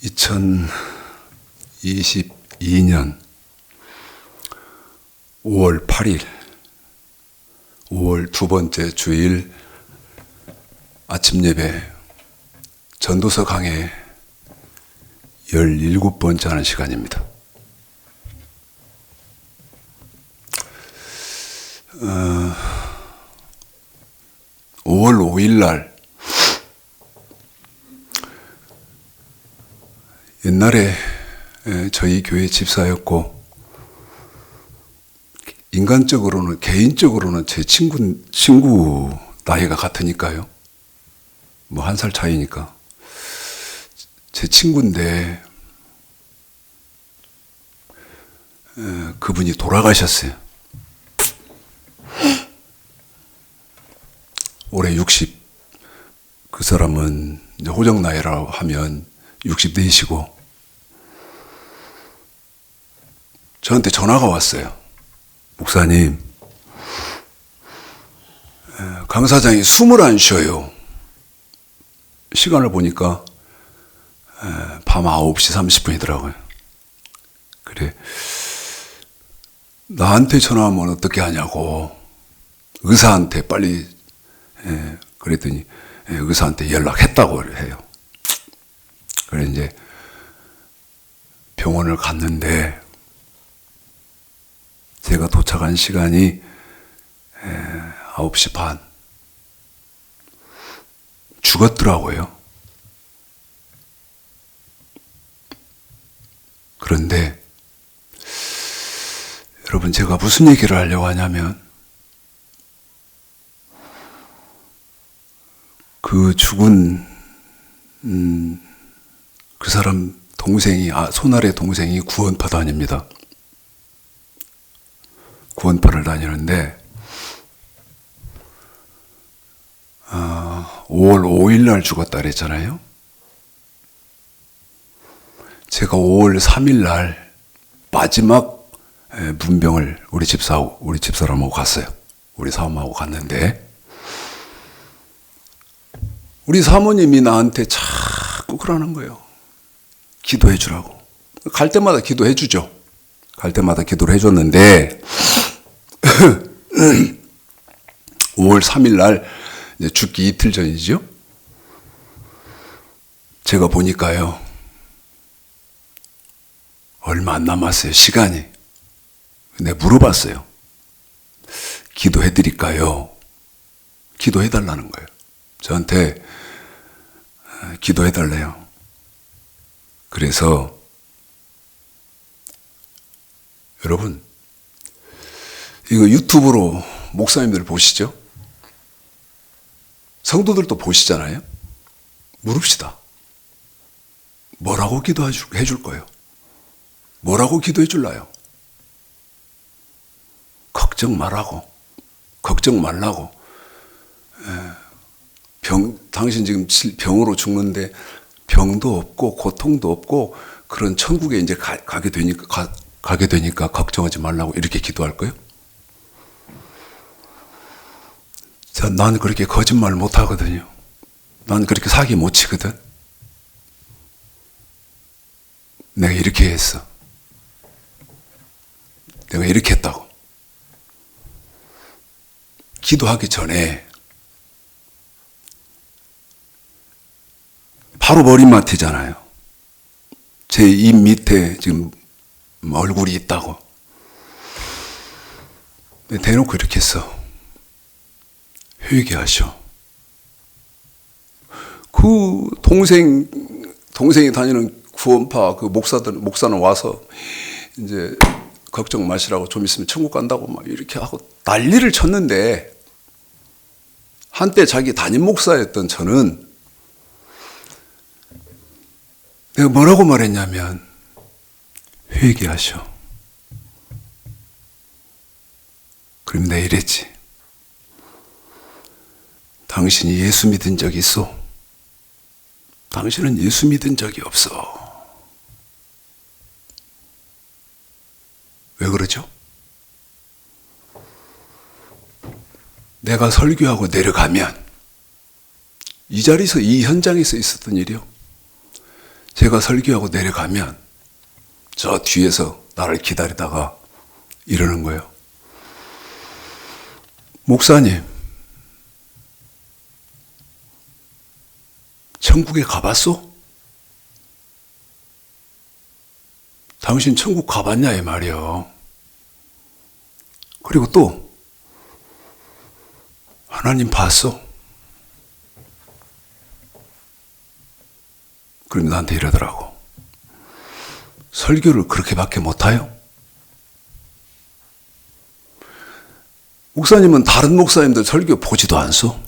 2022년 5월 8일, 5월 두 번째 주일 아침 예배 전도서 강해 17번째 하는 시간입니다. 5월 5일 날 옛날에 저희 교회 집사였고 인간적으로는 개인적으로는 제 친구 나이가 같으니까요. 뭐 1살 차이니까 제 친구인데 그분이 돌아가셨어요. 올해 60. 그 사람은 이제 호적 나이라고 하면 64시고 저한테 전화가 왔어요. 목사님, 강사장이 숨을 안 쉬어요. 시간을 보니까 밤 9시 30분이더라고요. 그래, 나한테 전화하면 어떻게 하냐고 의사한테 빨리 그랬더니 의사한테 연락했다고 해요. 그래 이제 병원을 갔는데 제가 도착한 시간이 9시 반. 죽었더라고요. 그런데 여러분, 제가 무슨 얘기를 하려고 하냐면 그 죽은 그 사람 동생이, 손아래 동생이 구원파 다닙니다. 구원파를 다니는데 5월 5일 날 죽었다 그랬잖아요. 제가 5월 3일 날 마지막 문병을 우리 집사람하고 갔어요. 우리 사모하고 갔는데 우리 사모님이 나한테 자꾸 그러는 거예요. 기도해 주라고. 갈 때마다 기도해 주죠. 갈 때마다 기도를 해줬는데 5월 3일 날 이제 죽기 이틀 전이죠. 제가 보니까요, 얼마 안 남았어요, 시간이. 근데 물어봤어요. 기도해 드릴까요? 기도해 달라는 거예요. 저한테 기도해 달래요. 그래서 여러분, 이거 유튜브로 목사님들 보시죠? 성도들도 보시잖아요? 물읍시다. 뭐라고 기도해 줄 거예요? 뭐라고 기도해 줄라요? 걱정 말라고. 걱정 말라고. 당신 지금 병으로 죽는데 병도 없고 고통도 없고 그런 천국에 이제 가게 되니까 걱정하지 말라고 이렇게 기도할 거예요? 난 그렇게 거짓말 못 하거든요. 난 그렇게 사기 못 치거든. 내가 이렇게 했어. 내가 이렇게 했다고. 기도하기 전에 바로 머리맡이잖아요. 제 입 밑에 지금 얼굴이 있다고. 대놓고 이렇게 했어. 회개하셔. 그 동생이 다니는 구원파 그 목사는 와서 이제 걱정 마시라고 좀 있으면 천국 간다고 막 이렇게 하고 난리를 쳤는데, 한때 자기 담임 목사였던 저는 내가 뭐라고 말했냐면 회개하셔. 그럼 내가 이랬지. 당신이 예수 믿은 적 있어? 당신은 예수 믿은 적이 없어. 왜 그러죠? 내가 설교하고 내려가면 이 자리에서 이 현장에서 있었던 일이요. 제가 설교하고 내려가면 저 뒤에서 나를 기다리다가 이러는 거예요. 목사님, 천국에 가봤어? 당신 천국 가봤냐 이 말이요. 그리고 또 하나님 봤어? 그럼 나한테 이러더라고. 설교를 그렇게밖에 못해요? 목사님은 다른 목사님들 설교 보지도 않소?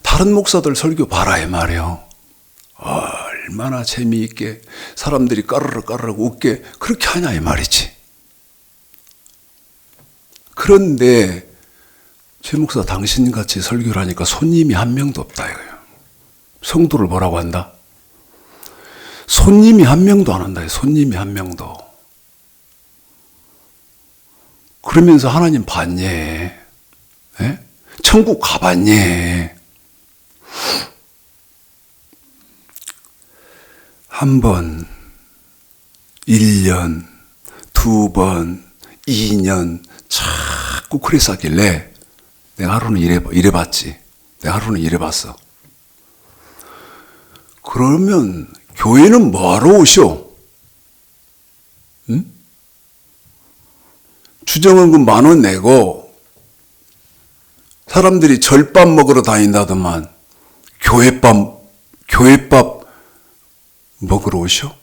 다른 목사들 설교 봐라 이 말이요. 얼마나 재미있게 사람들이 까르르 웃게 그렇게 하냐 이 말이지. 그런데 최 목사 당신같이 설교를 하니까 손님이 한 명도 없다 이거예요. 성도를 뭐라고 한다? 손님이 한 명도 안 한다. 손님이 한 명도. 그러면서 하나님 봤니? 에? 천국 가봤니? 한 번, 1년, 2번, 2년 자꾸 그래서 하길래 내가 하루는 이래봤지. 내가 하루는 이래봤어. 그러면 교회는 뭐하러 오셔? 응? 주정원금 10,000원 내고 사람들이 절밥 먹으러 다닌다더만 교회밥 먹으러 오셔?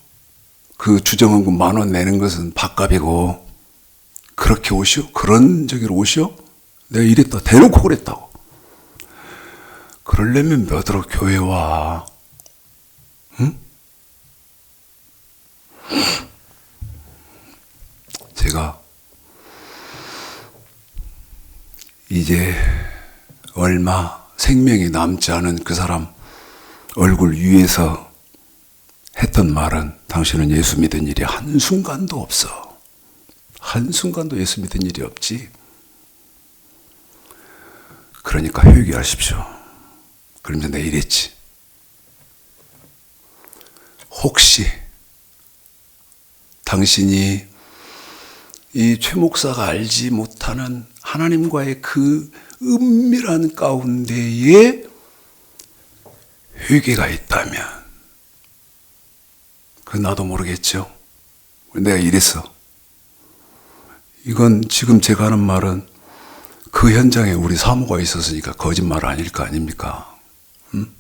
그 주정원금 10,000원 내는 것은 밥값이고 그렇게 오셔? 그런 저기로 오셔? 내가 이랬다. 대놓고 그랬다고. 그러려면 몇으로 교회 와? 응? 제가 이제 얼마 생명이 남지 않은 그 사람 얼굴 위에서 했던 말은 당신은 예수 믿은 일이 한순간도 없어. 한순간도 예수 믿은 일이 없지. 그러니까 회개하십시오. 그러면서 내가 이랬지. 혹시 당신이 이 최 목사가 알지 못하는 하나님과의 그 은밀한 가운데에 회개가 있다면 그 나도 모르겠죠. 내가 이랬어. 이건 지금 제가 하는 말은 그 현장에 우리 사모가 있었으니까 거짓말 아닐 거 아닙니까? 응?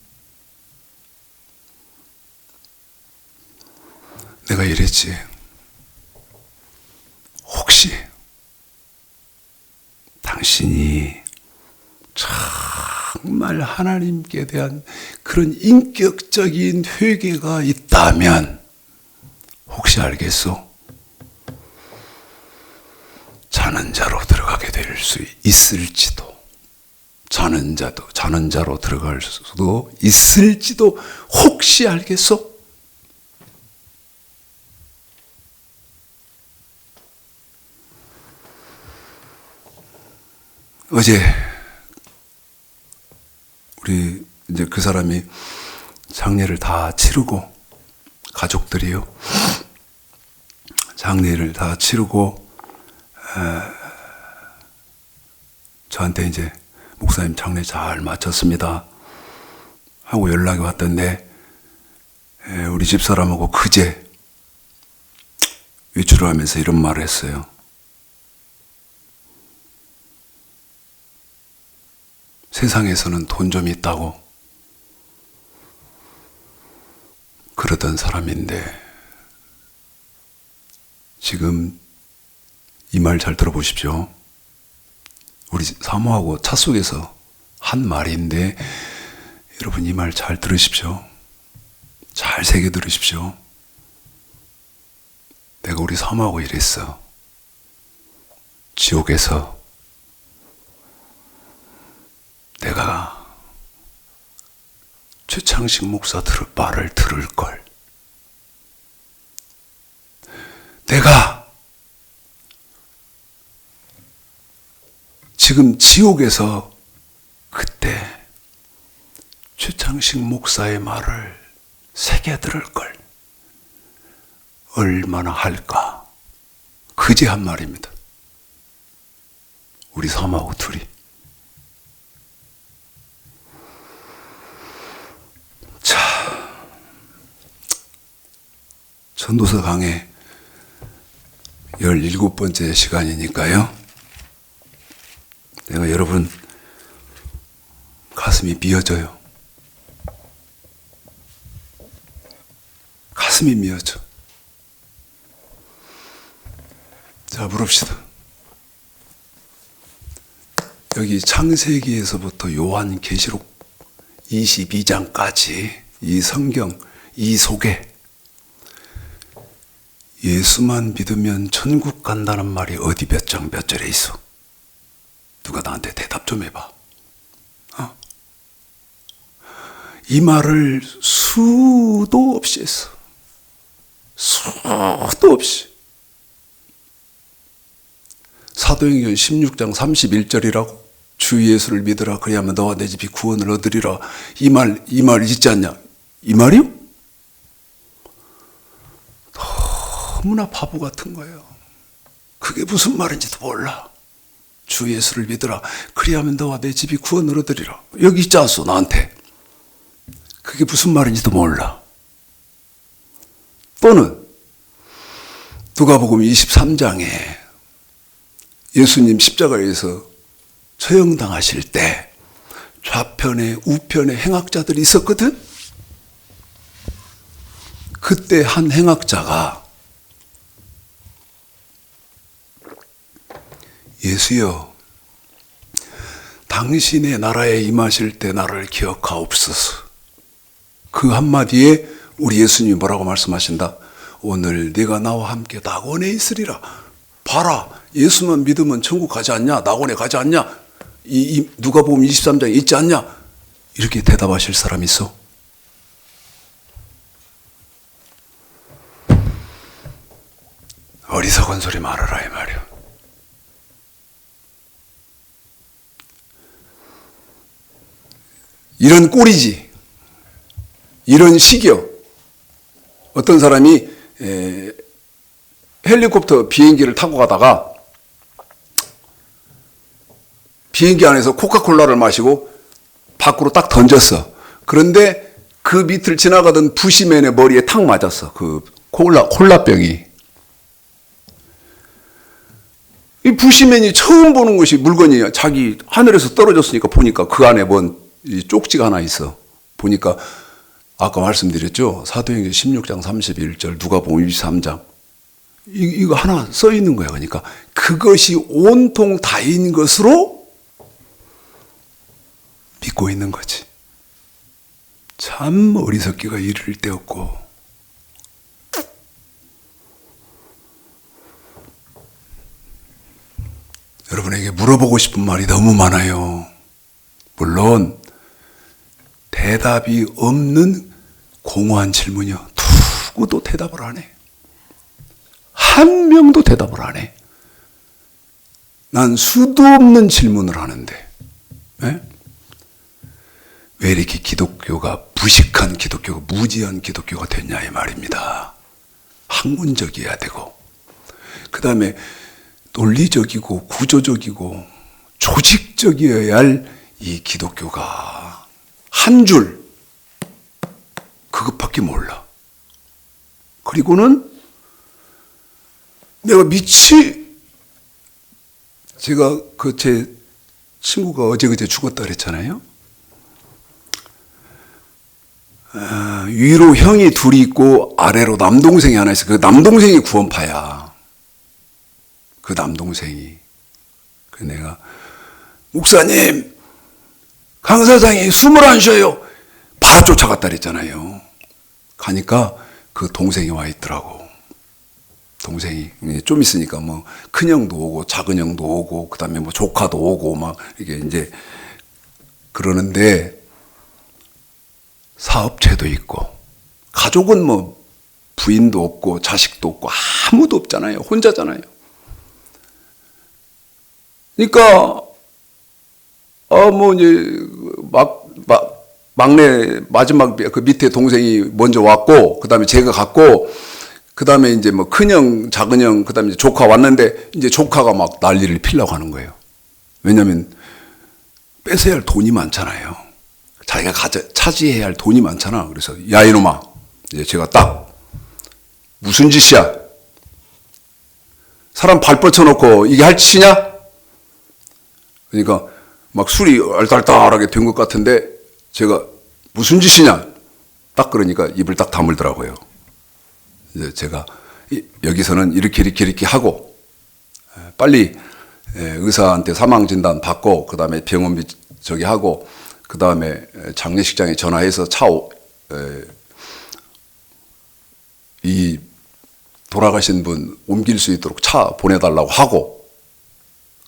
내가 이랬지. 혹시 당신이 정말 하나님께 대한 그런 인격적인 회개가 있다면 혹시 알겠소? 자는 자로 들어가게 될 수 있을지도, 자는 자로 들어갈 수도 있을지도 혹시 알겠소? 어제 우리 이제 그 사람이 장례를 다 치르고 가족들이요. 장례를 다 치르고 저한테 이제 목사님 장례 잘 마쳤습니다 하고 연락이 왔던데 우리 집사람하고 그제 외출을 하면서 이런 말을 했어요. 세상에서는 돈 좀 있다고 그러던 사람인데 지금 이 말 잘 들어보십시오. 우리 사모하고 차 속에서 한 말인데 여러분 이 말 잘 들으십시오. 잘 새겨 들으십시오. 내가 우리 사모하고 이랬어. 지옥에서 내가 최창식 목사 말을 들을 걸. 내가 지금 지옥에서 그때 최창식 목사의 말을 새겨들을 걸 얼마나 할까. 그제 한 말입니다. 우리 사모하고 둘이. 자, 전도서 강의 17번째 시간이니까요. 내가 여러분 가슴이 미어져요. 가슴이 미어져. 자, 물읍시다. 여기 창세기에서부터 요한계시록 22장까지 이 성경, 이 속에 예수만 믿으면 천국 간다는 말이 어디 몇 장 몇 절에 있어? 누가 나한테 대답 좀 해봐. 이 말을 수도 없이 했어. 수도 없이. 사도행전 16장 31절이라고 주 예수를 믿으라 그리하면 너와 내 집이 구원을 얻으리라. 이 말 있지 않냐? 이 말이요? 너무나 바보 같은 거예요. 그게 무슨 말인지도 몰라. 주 예수를 믿으라 그리하면 너와 내 집이 구원을 얻으리라. 여기 있지 않소 나한테. 그게 무슨 말인지도 몰라. 또는 누가복음 23장에 예수님 십자가에서 처형당하실 때 좌편에 우편에 행악자들이 있었거든. 그때 한 행악자가 예수여, 당신의 나라에 임하실 때 나를 기억하옵소서. 그 한마디에 우리 예수님이 뭐라고 말씀하신다? 오늘 네가 나와 함께 낙원에 있으리라. 봐라, 예수만 믿으면 천국 가지 않냐? 낙원에 가지 않냐? 누가복음 23장에 있지 않냐? 이렇게 대답하실 사람 있어? 어리석은 소리 말아라 이 말이야. 이런 꼴이지. 이런 시기요. 어떤 사람이 헬리콥터 비행기를 타고 가다가 비행기 안에서 코카콜라를 마시고 밖으로 딱 던졌어. 그런데 그 밑을 지나가던 부시맨의 머리에 탁 맞았어. 그 콜라병이. 이 부시맨이 처음 보는 것이 물건이야. 자기 하늘에서 떨어졌으니까 보니까 그 안에 뭔 쪽지가 하나 있어. 보니까 아까 말씀드렸죠. 사도행전 16장 31절, 누가복음 23장. 이거 하나 써 있는 거야. 그러니까 그것이 온통 다인 것으로 믿고 있는 거지. 참 어리석기가 이를 데 없고. 여러분에게 물어보고 싶은 말이 너무 많아요. 물론 대답이 없는 공허한 질문이요. 누구도 대답을 안 해. 한 명도 대답을 안 해. 난 수도 없는 질문을 하는데 네? 왜 이렇게 기독교가 무식한 기독교가 무지한 기독교가 됐냐 이 말입니다. 학문적이어야 되고 그 다음에 논리적이고 구조적이고 조직적이어야 할 이 기독교가 한 줄 그것밖에 몰라. 그리고는 내가 제가 그 제 친구가 어제 죽었다 그랬잖아요. 위로 형이 둘이 있고 아래로 남동생이 하나 있어. 그 남동생이 구원파야. 그 남동생이. 그 내가 목사님 강사장이 숨을 안 쉬어요. 바로 쫓아갔다 그랬잖아요. 가니까 그 동생이 와 있더라고. 동생이 좀 있으니까 뭐 큰형도 오고 작은형도 오고 그다음에 뭐 조카도 오고 막 이게 이제 그러는데 사업체도 있고 가족은 뭐 부인도 없고 자식도 없고 아무도 없잖아요. 혼자잖아요. 그러니까 뭐 이제 막내 마지막 그 밑에 동생이 먼저 왔고, 그 다음에 제가 갔고, 그 다음에 이제 뭐 큰형, 작은형, 그 다음에 이제 조카 왔는데, 이제 조카가 막 난리를 피려고 하는 거예요. 왜냐면 뺏어야 할 돈이 많잖아요. 자기가 차지해야 할 돈이 많잖아. 그래서 야 이놈아, 이제 제가 딱 무슨 짓이야? 사람 발 뻗쳐놓고 이게 할 짓이냐? 그러니까 막 술이 알딸딸하게 된 것 같은데 제가 무슨 짓이냐? 딱 그러니까 입을 딱 다물더라고요. 이제 제가 여기서는 이렇게 하고 빨리 의사한테 사망 진단 받고 그 다음에 병원비 저기 하고 그 다음에 장례식장에 전화해서 이 돌아가신 분 옮길 수 있도록 차 보내달라고 하고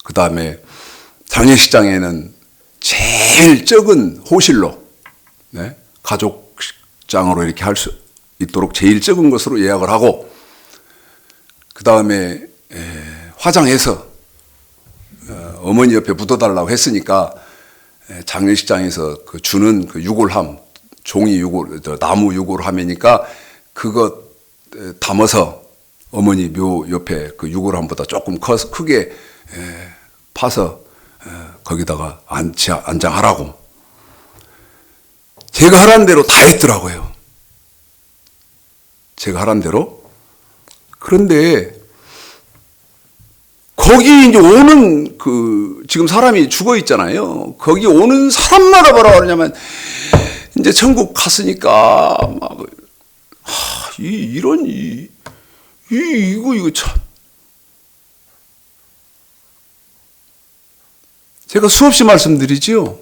그 다음에 장례식장에는 제일 적은 호실로 가족장으로 이렇게 할 수 있도록 제일 적은 것으로 예약을 하고 그 다음에 화장해서 어머니 옆에 묻어달라고 했으니까 장례식장에서 그 주는 그 유골함 종이 유골 나무 유골함이니까 그거 담아서 어머니 묘 옆에 그 유골함보다 조금 크게 파서 거기다가 안장하라고 제가 하라는 대로 다 했더라고요. 제가 하라는 대로. 그런데 거기 이제 오는 그 지금 사람이 죽어 있잖아요. 거기 오는 사람마다 뭐라고 하냐면 이제 천국 갔으니까 막 이거 참. 제가 수없이 말씀드리지요.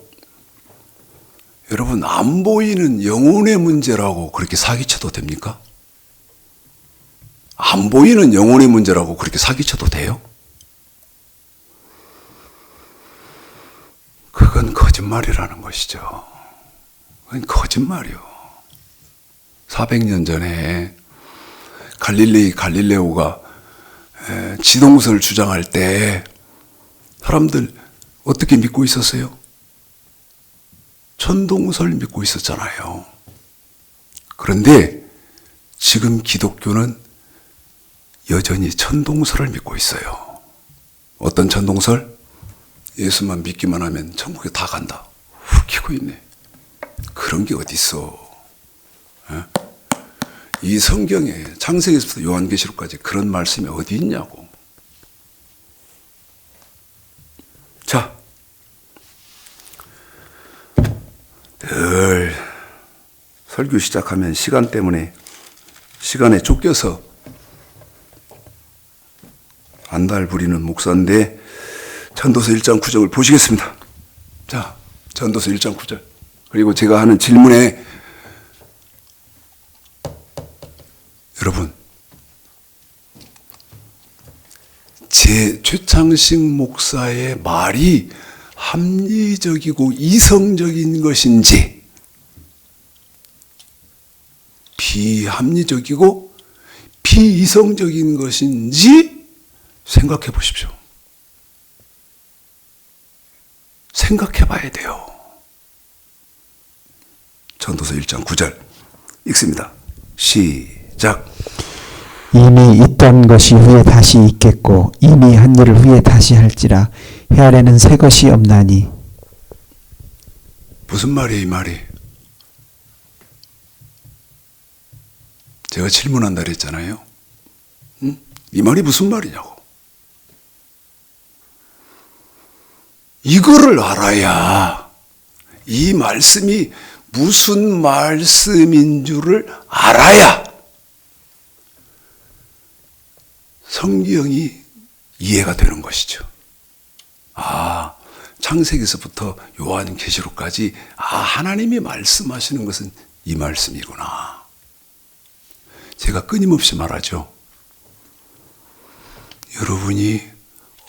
여러분 안 보이는 영혼의 문제라고 그렇게 사기쳐도 됩니까? 안 보이는 영혼의 문제라고 그렇게 사기쳐도 돼요? 그건 거짓말이라는 것이죠. 그건 거짓말이요. 400년 전에 갈릴레오가 지동설 주장할 때 사람들 어떻게 믿고 있었어요? 천동설 믿고 있었잖아요. 그런데 지금 기독교는 여전히 천동설을 믿고 있어요. 어떤 천동설? 예수만 믿기만 하면 천국에 다 간다. 웃기고 있네. 그런 게 어디 있어? 이 성경에 창세기에서부터 요한계시록까지 그런 말씀이 어디 있냐고. 자, 늘 설교 시작하면 시간 때문에 시간에 쫓겨서 안달 부리는 목사인데 전도서 1장 9절을 보시겠습니다. 자, 전도서 1장 9절. 그리고 제가 하는 질문에 여러분 제 최창식 목사의 말이 합리적이고 이성적인 것인지 비합리적이고 비이성적인 것인지 생각해 보십시오. 생각해 봐야 돼요. 전도서 1장 9절 읽습니다. 시작. 이미 있던 것이 후에 다시 있겠고 이미 한 일을 후에 다시 할지라 해 아래는 새 것이 없나니. 무슨 말이에요 이 말이? 제가 질문한다 그랬잖아요. 응? 이 말이 무슨 말이냐고. 이거를 알아야 이 말씀이 무슨 말씀인 줄을 알아야 성경이 이해가 되는 것이죠. 아, 창세기에서부터 요한계시록까지 하나님이 말씀하시는 것은 이 말씀이구나. 제가 끊임없이 말하죠. 여러분이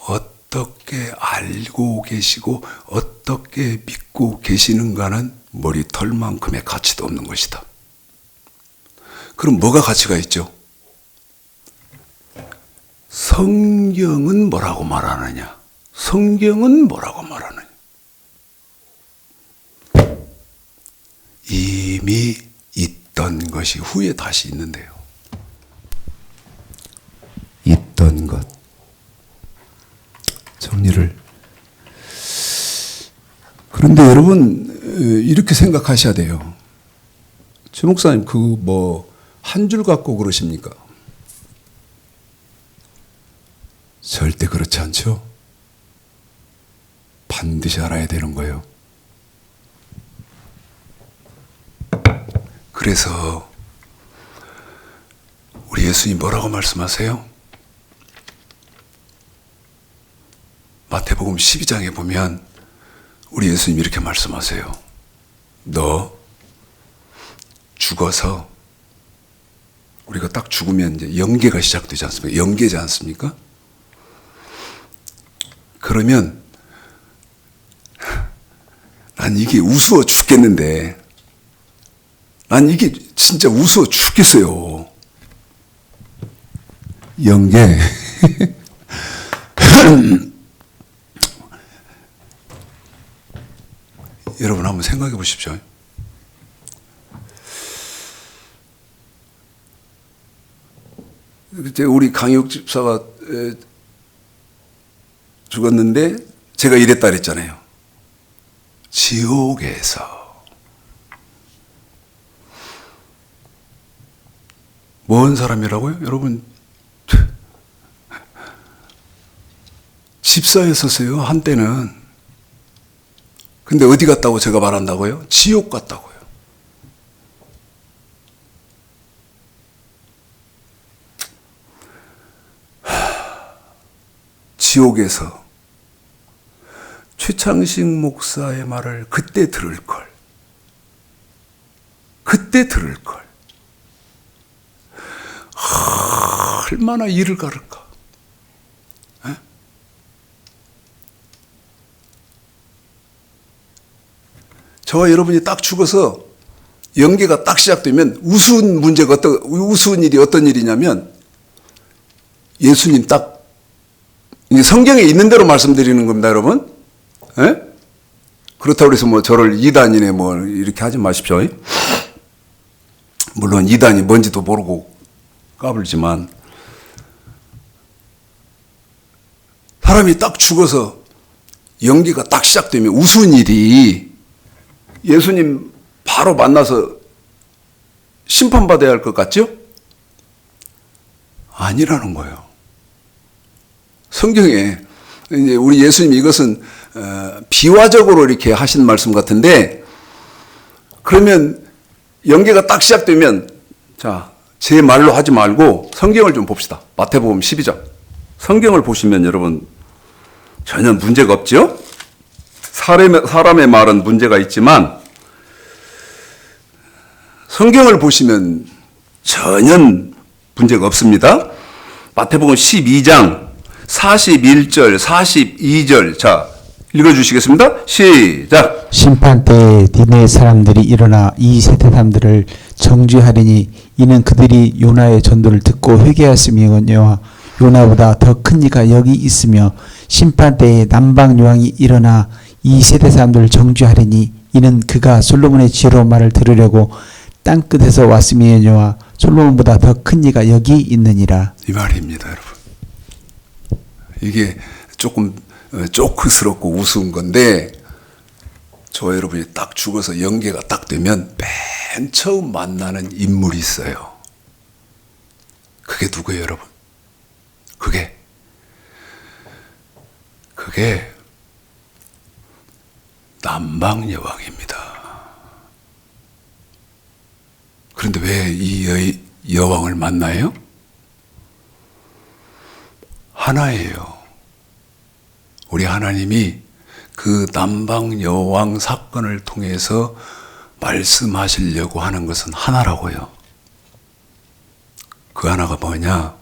어떻게 알고 계시고 어떻게 믿고 계시는가는 머리털만큼의 가치도 없는 것이다. 그럼 뭐가 가치가 있죠? 성경은 뭐라고 말하느냐? 성경은 뭐라고 말하느냐? 이미 있던 것이 후에 다시 있는데요. 있던 것. 정리를. 그런데 여러분, 이렇게 생각하셔야 돼요. 최 목사님, 한 줄 갖고 그러십니까? 절대 그렇지 않죠? 반드시 알아야 되는 거예요. 그래서 우리 예수님 뭐라고 말씀하세요? 마태복음 12장에 보면 우리 예수님 이렇게 말씀하세요. 너 죽어서, 우리가 딱 죽으면 이제 영계가 시작되지 않습니까? 영계지 않습니까? 그러면 난 이게 우스워 죽겠는데, 난 이게 진짜 우스워 죽겠어요. 영계. 여러분 한번 생각해 보십시오. 그때 우리 강희옥 집사가 죽었는데 제가 이랬다 그랬잖아요. 지옥에서. 뭔 사람이라고요? 여러분, 집사였었어요, 한때는. 근데 어디 갔다고 제가 말한다고요? 지옥 갔다고요. 지옥에서 최창식 목사의 말을 그때 들을 걸. 그때 들을 걸. 얼마나 이를 가를까. 에? 저와 여러분이 딱 죽어서 영계가 딱 시작되면 우스운 일이 어떤 일이냐면, 예수님 딱, 이제 성경에 있는 대로 말씀드리는 겁니다, 여러분. 에? 그렇다고 해서 저를 이단이네 이렇게 하지 마십시오. 물론 이단이 뭔지도 모르고 까불지만, 사람이 딱 죽어서 연기가 딱 시작되면 우스운 일이, 예수님 바로 만나서 심판받아야 할 것 같죠? 아니라는 거예요. 성경에 이제 우리 예수님 이것은 비화적으로 이렇게 하신 말씀 같은데, 그러면 연계가 딱 시작되면, 자, 제 말로 하지 말고 성경을 좀 봅시다. 마태복음 12장. 성경을 보시면 여러분 전혀 문제가 없죠? 사람의 말은 문제가 있지만 성경을 보시면 전혀 문제가 없습니다. 마태복음 12장 41절, 42절. 자, 읽어주시겠습니다. 시작. 심판 때에 니네 사람들이 일어나 이 세대 사람들을 정죄하리니 이는 그들이 요나의 전도를 듣고 회개하였으며니와 요나보다 더 큰 이가 여기 있으며, 심판 때에 남방 요왕이 일어나 이 세대 사람들을 정죄하리니 이는 그가 솔로몬의 지혜로운 말을 들으려고 땅끝에서 왔으며니와 솔로몬보다 더 큰 이가 여기 있느니라. 이 말입니다, 여러분. 이게 조금 조크스럽고 우스운 건데, 저와 여러분이 딱 죽어서 연계가 딱 되면 맨 처음 만나는 인물이 있어요. 그게 누구예요, 여러분? 그게 남방 여왕입니다. 그런데 왜 이 여왕을 만나요? 하나예요. 우리 하나님이 그 남방 여왕 사건을 통해서 말씀하시려고 하는 것은 하나라고요. 그 하나가 뭐냐?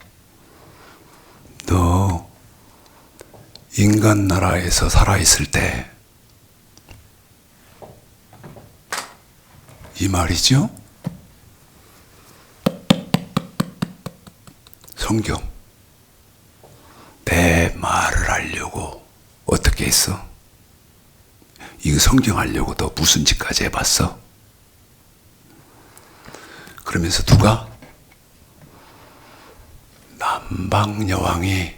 너 인간 나라에서 살아있을 때, 이 말이죠? 성경. 내 말을 하려고 어떻게 했어? 이거 성경 하려고 너 무슨 짓까지 해봤어? 그러면서 누가? 남방여왕이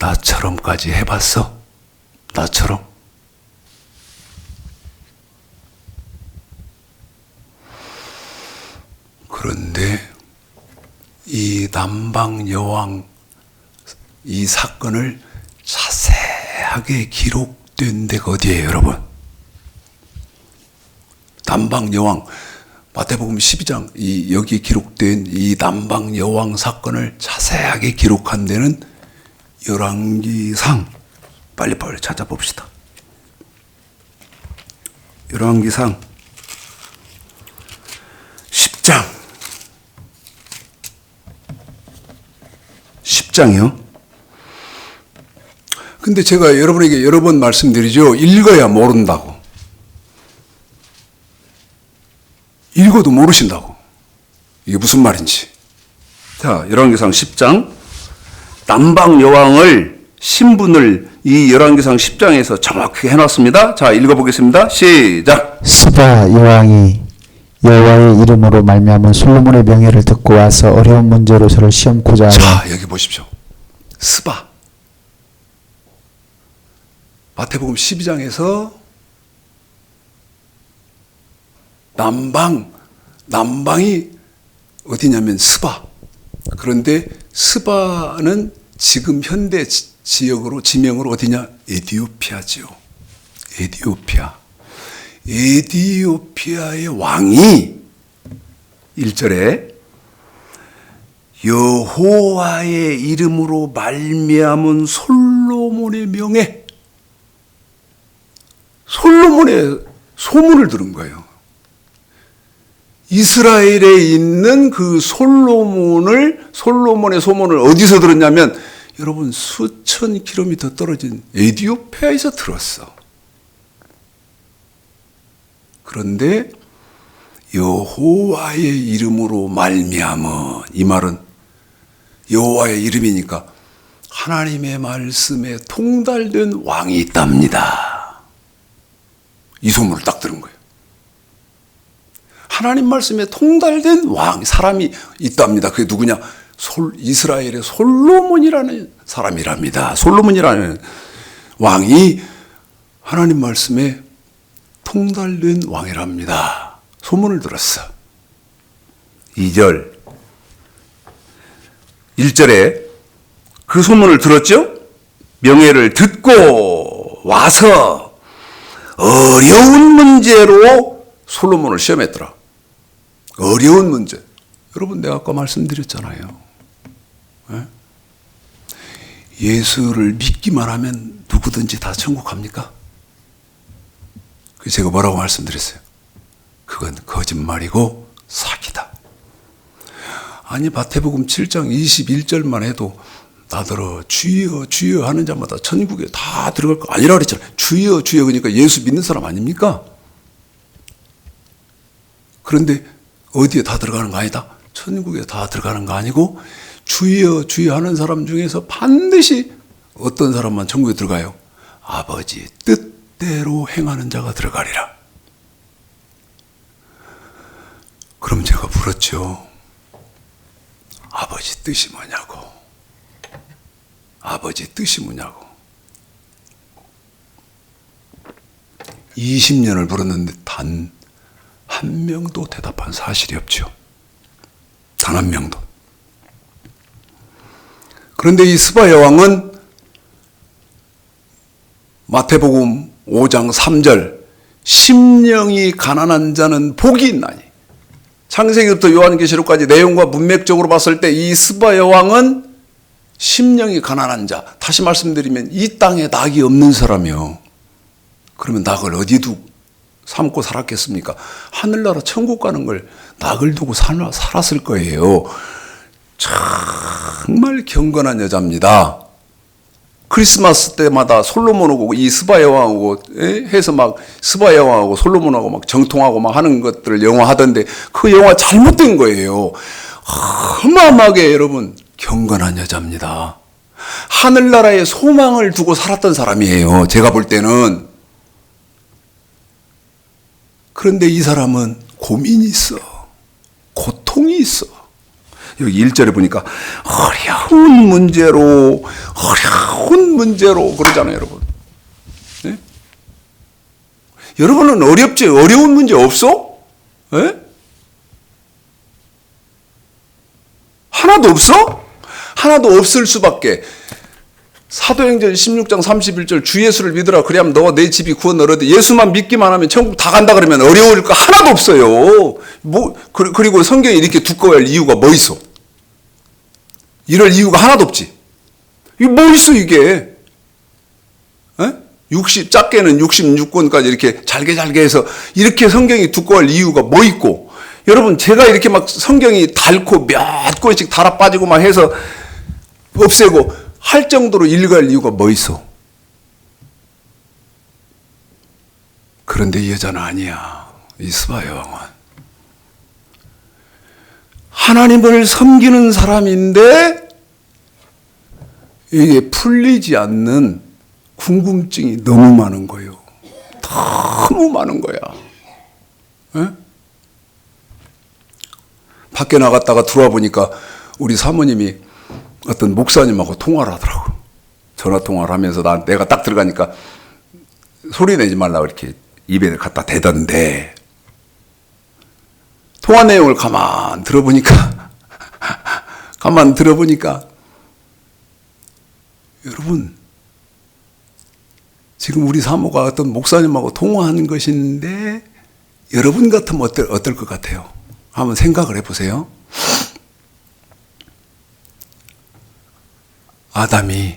나처럼까지 해봤어? 나처럼? 그런데 이 남방여왕 이 사건을 자세하게 기록된 데가 어디예요, 여러분? 남방여왕 마태복음 12장 여기 기록된 이 남방여왕 사건을 자세하게 기록한 데는 열왕기상, 빨리빨리 찾아봅시다. 열왕기상 10장이요. 근데 제가 여러분에게 여러 번 말씀드리죠. 읽어야 모른다고. 읽어도 모르신다고. 이게 무슨 말인지. 자, 열왕기상 10장. 남방 여왕을 신분을 이 열왕기상 10장에서 정확히 해놨습니다. 자, 읽어보겠습니다. 시작. 스바 여왕이 여호와의 이름으로 말미암은 솔로몬의 명예를 듣고 와서 어려운 문제로 저를 시험코자 하여. 자, 여기 보십시오. 스바. 마태복음 12장에서 남방이 어디냐면 스바. 그런데 스바는 지금 현대 지역으로 지명으로 어디냐? 에디오피아지요. 에디오피아의 왕이 1절에 여호와의 이름으로 말미암은 솔로몬의 명예, 솔로몬의 소문을 들은 거예요. 이스라엘에 있는 그 솔로몬의 소문을 어디서 들었냐면 여러분 수천 킬로미터 떨어진 에디오피아에서 들었어. 그런데 여호와의 이름으로 말미암은, 이 말은 여호와의 이름이니까 하나님의 말씀에 통달된 왕이 있답니다. 이 소문을 딱 들은 거예요. 하나님 말씀에 통달된 왕, 사람이 있답니다. 그게 누구냐? 이스라엘의 솔로몬이라는 사람이랍니다. 솔로몬이라는 왕이 하나님 말씀에 통달된 왕이랍니다. 소문을 들었어. 2절 1절에 그 소문을 들었죠? 명예를 듣고 와서 어려운 문제로 솔로몬을 시험했더라. 어려운 문제. 여러분 내가 아까 말씀드렸잖아요. 예수를 믿기만 하면 누구든지 다 천국 갑니까? 제가 뭐라고 말씀드렸어요? 그건 거짓말이고 사기다. 아니 마태복음 7장 21절만 해도 나더러 주여 주여 하는 자마다 천국에 다 들어갈 거 아니라 그랬잖아요. 주여 주여, 그러니까 예수 믿는 사람 아닙니까? 그런데 어디에 다 들어가는 거 아니다? 천국에 다 들어가는 거 아니고 주여 주여 하는 사람 중에서 반드시 어떤 사람만 천국에 들어가요? 아버지 뜻대로 행하는 자가 들어가리라. 그럼 제가 물었죠. 아버지 뜻이 뭐냐고. 아버지 뜻이 뭐냐고. 20년을 물었는데 단 한 명도 대답한 사실이 없죠. 단 한 명도. 그런데 이 스바 여왕은 마태복음 5장 3절 심령이 가난한 자는 복이 있나니, 창세기부터 요한계시록까지 내용과 문맥적으로 봤을 때 이 스바 여왕은 심령이 가난한 자, 다시 말씀드리면 이 땅에 낙이 없는 사람이요. 그러면 낙을 어디 삼고 살았겠습니까? 하늘나라 천국 가는 걸 낙을 두고 살았을 거예요. 정말 경건한 여자입니다. 크리스마스 때마다 솔로몬 오고 이 스바 여왕하고 해서 막 스바 여왕하고 솔로몬하고 막 정통하고 막 하는 것들을 영화 하던데 그 영화 잘못된 거예요. 어마어마하게 여러분 경건한 여자입니다. 하늘나라에 소망을 두고 살았던 사람이에요. 제가 볼 때는. 그런데 이 사람은 고민이 있어. 고통이 있어. 여기 1절에 보니까 어려운 문제로 그러잖아요, 여러분. 네? 여러분은 어려운 문제 없어? 네? 하나도 없어? 하나도 없을 수밖에. 사도행전 16장 31절 주 예수를 믿으라 그리하면 너와 내 집이 구원 얻으되 예수만 믿기만 하면 천국 다 간다 그러면 어려울 거 하나도 없어요. 그리고 성경이 이렇게 두꺼워야 할 이유가 뭐 있어? 이럴 이유가 하나도 없지. 이게 뭐 있어 이게? 작게는 66권까지 이렇게 잘게 해서 이렇게 성경이 두꺼워할 이유가 뭐 있고, 여러분 제가 이렇게 막 성경이 닳고 몇 권씩 달아 빠지고 막 해서 없애고 할 정도로 읽어야 할 이유가 뭐 있어? 그런데 이 여자는 아니야. 이 스바 여왕은 하나님을 섬기는 사람인데 이게 풀리지 않는 궁금증이 너무 많은 거예요. 너무 많은 거야. 에? 밖에 나갔다가 들어와 보니까 우리 사모님이 어떤 목사님하고 통화를 하더라고. 전화 통화를 하면서 내가 딱 들어가니까 소리 내지 말라고 이렇게 입에 갖다 대던데, 통화 내용을 가만 들어보니까 여러분, 지금 우리 사모가 어떤 목사님하고 통화한 것인데 여러분 같으면 어떨 것 같아요? 한번 생각을 해보세요. 아담이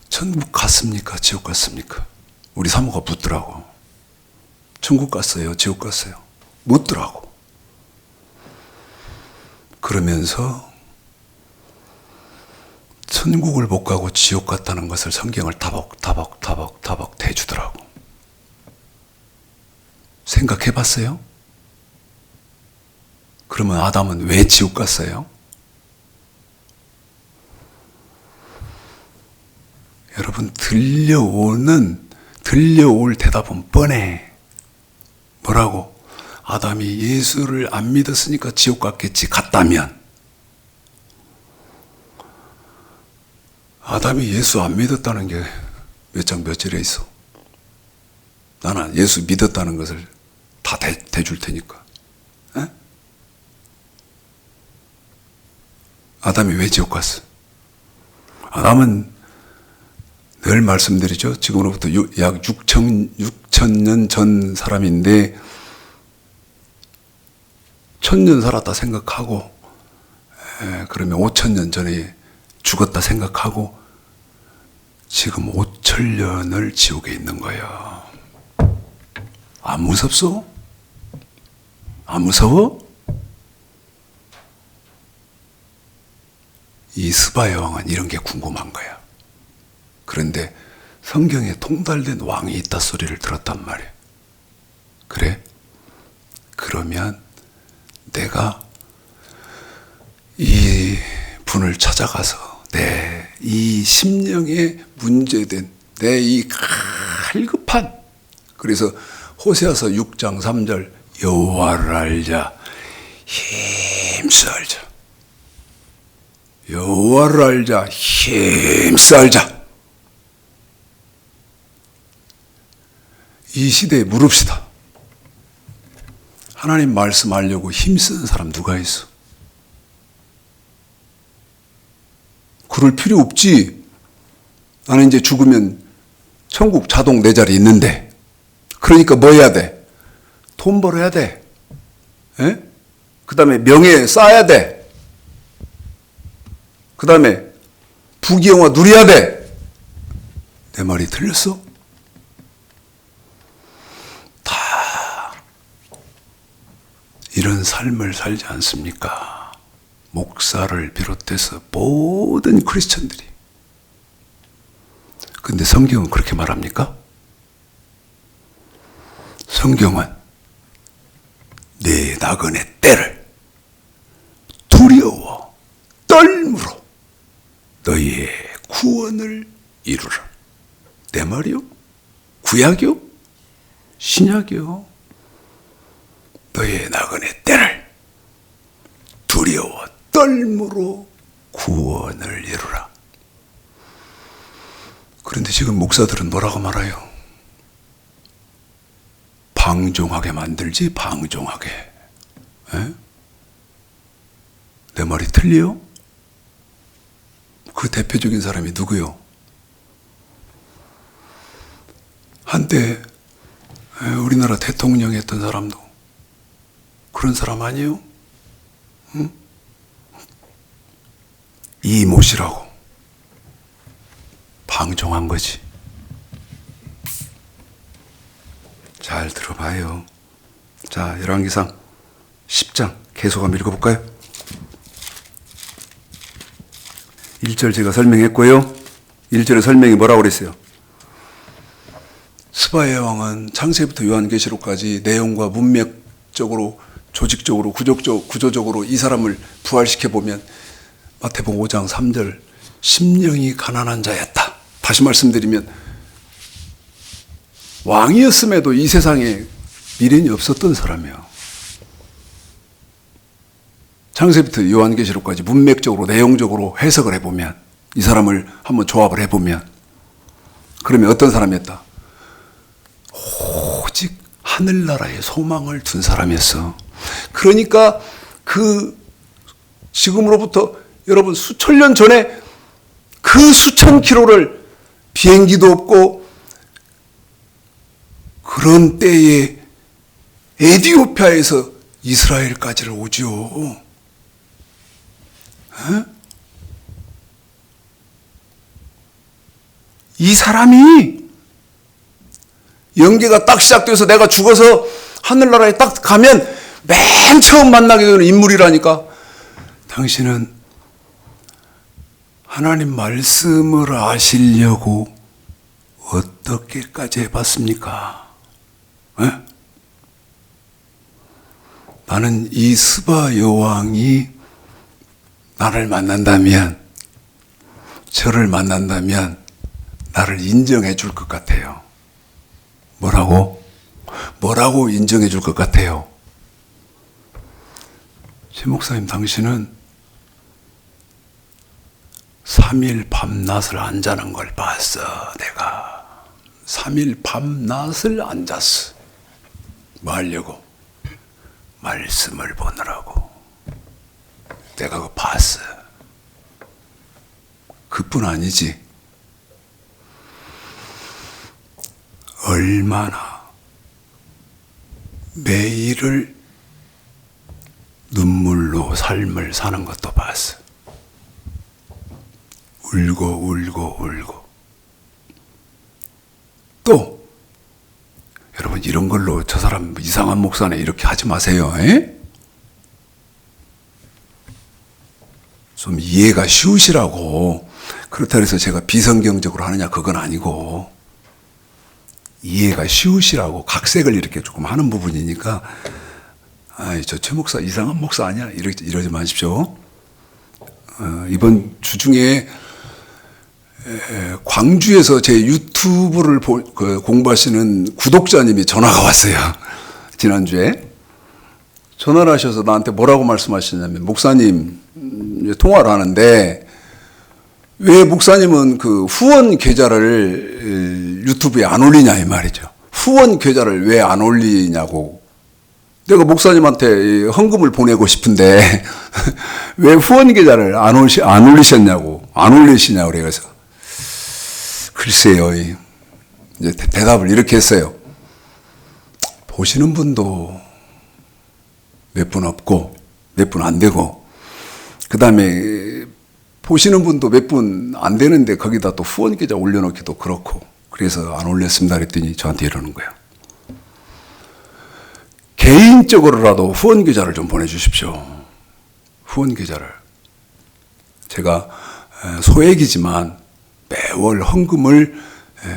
천국 갔습니까? 지옥 갔습니까? 우리 사모가 묻더라고. 천국 갔어요? 지옥 갔어요? 묻더라고. 그러면서 천국을 못 가고 지옥 갔다는 것을 성경을 타벅 대주더라고. 생각해 봤어요? 그러면 아담은 왜 지옥 갔어요? 여러분, 들려올 대답은 뻔해. 뭐라고? 아담이 예수를 안 믿었으니까 지옥 갔겠지. 갔다면. 아담이 예수 안 믿었다는 게 몇 장 몇 절에 있어. 나는 예수 믿었다는 것을 다 대줄 테니까. 에? 아담이 왜 지옥 갔어? 아담은 늘 말씀드리죠. 지금으로부터 약 6,000년 전 사람인데 1,000년 살았다 생각하고, 그러면 5,000년 전에 죽었다 생각하고 지금 5,000년을 지옥에 있는 거예요. 안 무섭소? 안 무서워? 이 스바 여왕은 이런 게 궁금한 거야. 그런데 성경에 통달된 왕이 있다 소리를 들었단 말이야. 그래? 그러면 내가 이 분을 찾아가서 내 이 심령에 문제된 내 이 갈급한, 그래서 호세아서 6장 3절 여호와를 알자, 힘써 알자. 여호와를 알자, 힘써 알자. 이 시대에 물읍시다. 하나님 말씀 알려고 힘쓰는 사람 누가 있어? 그럴 필요 없지. 나는 이제 죽으면 천국 자동 내 자리에 있는데. 그러니까 뭐 해야 돼? 돈 벌어야 돼. 그 다음에 명예 쌓아야 돼. 그 다음에 부귀영화 누려야 돼. 내 말이 틀렸어? 다 이런 삶을 살지 않습니까? 목사를 비롯해서 모든 크리스천들이. 근데 성경은 그렇게 말합니까? 성경은 내 나그네 때를 두려워 떨므로 너희의 구원을 이루라. 내 말이요? 구약이요? 신약이요? 너의 나그네 때를 두려워 떨므로 구원을 이루라. 그런데 지금 목사들은 뭐라고 말해요? 방종하게 만들지, 방종하게. 에? 내 말이 틀려요? 그 대표적인 사람이 누구요? 한때 우리나라 대통령 했던 사람도 그런 사람 아니에요? 응? 이모시라고 방종한 거지. 잘 들어봐요. 자, 열왕기상 10장 계속 한번 읽어볼까요? 1절 제가 설명했고요. 1절의 설명이 뭐라고 그랬어요? 스바의 왕은 창세부터 요한계시록까지 내용과 문맥적으로, 조직적으로, 구조적으로 이 사람을 부활시켜보면 마태복음 5장 3절 심령이 가난한 자였다. 다시 말씀드리면 왕이었음에도 이 세상에 미련이 없었던 사람이에요. 창세부터 요한계시록까지 문맥적으로, 내용적으로 해석을 해보면, 이 사람을 한번 조합을 해보면, 그러면 어떤 사람이었다? 오직 하늘나라에 소망을 둔 사람이었어. 그러니까 지금으로부터 여러분 수천 년 전에 그 수천 킬로를 비행기도 없고 그런 때에 에티오피아에서 이스라엘까지를 오지요. 이 사람이 연계가 딱 시작돼서 내가 죽어서 하늘나라에 딱 가면 맨 처음 만나게 되는 인물이라니까. 당신은 하나님 말씀을 아시려고 어떻게까지 해봤습니까? 에? 나는 이 스바 여왕이 나를 만난다면, 저를 만난다면 나를 인정해 줄 것 같아요. 뭐라고? 뭐라고 인정해 줄 것 같아요? 최 목사님, 당신은 3일 밤낮을 안 자는 걸 봤어. 내가 3일 밤낮을 안 잤어. 뭐 하려고? 말씀을 보느라고. 내가 그거 봤어. 그뿐 아니지. 얼마나 매일을 눈물로 삶을 사는 것도 봤어. 울고. 또 여러분, 이런 걸로 저 사람 이상한 목사네 이렇게 하지 마세요. 에? 좀 이해가 쉬우시라고. 그렇다고 해서 제가 비성경적으로 하느냐, 그건 아니고, 이해가 쉬우시라고 각색을 이렇게 조금 하는 부분이니까, 저 최 목사 이상한 목사 아니야, 이러지 마십시오. 이번 주 중에 광주에서 제 유튜브를 공부하시는 구독자님이 전화가 왔어요. 지난주에 전화를 하셔서 나한테 뭐라고 말씀하시냐면, 목사님, 통화를 하는데 왜 목사님은 그 후원 계좌를 유튜브에 안 올리냐 이 말이죠. 후원 계좌를 왜 안 올리냐고. 내가 목사님한테 헌금을 보내고 싶은데 왜 후원 계좌를 안 올리셨냐고, 안 올리시냐고. 그래서 글쎄요, 이제 대답을 이렇게 했어요. 보시는 분도 몇 분 없고 몇 분 안 되고, 그 다음에 보시는 분도 몇 분 안 되는데 거기다 또 후원 계좌 올려놓기도 그렇고, 그래서 안 올렸습니다 그랬더니 저한테 이러는 거예요. 개인적으로라도 후원 계좌를 좀 보내주십시오. 후원 계좌를. 제가 소액이지만 매월 헌금을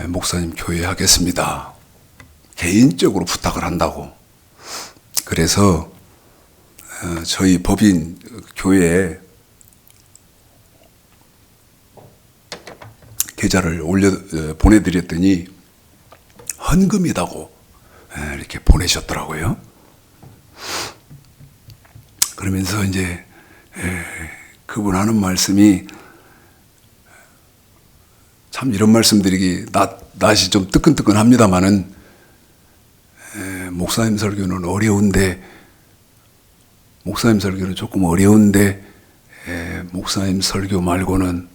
목사님 교회에 하겠습니다. 개인적으로 부탁을 한다고. 그래서 저희 법인 교회에 계좌를 보내드렸더니 헌금이라고 이렇게 보내셨더라고요. 그러면서 이제 그분 하는 말씀이 참 이런 말씀드리기 낯이 좀 뜨끈뜨끈합니다마는 목사님 설교는 어려운데 목사님 설교는 조금 어려운데 목사님 설교 말고는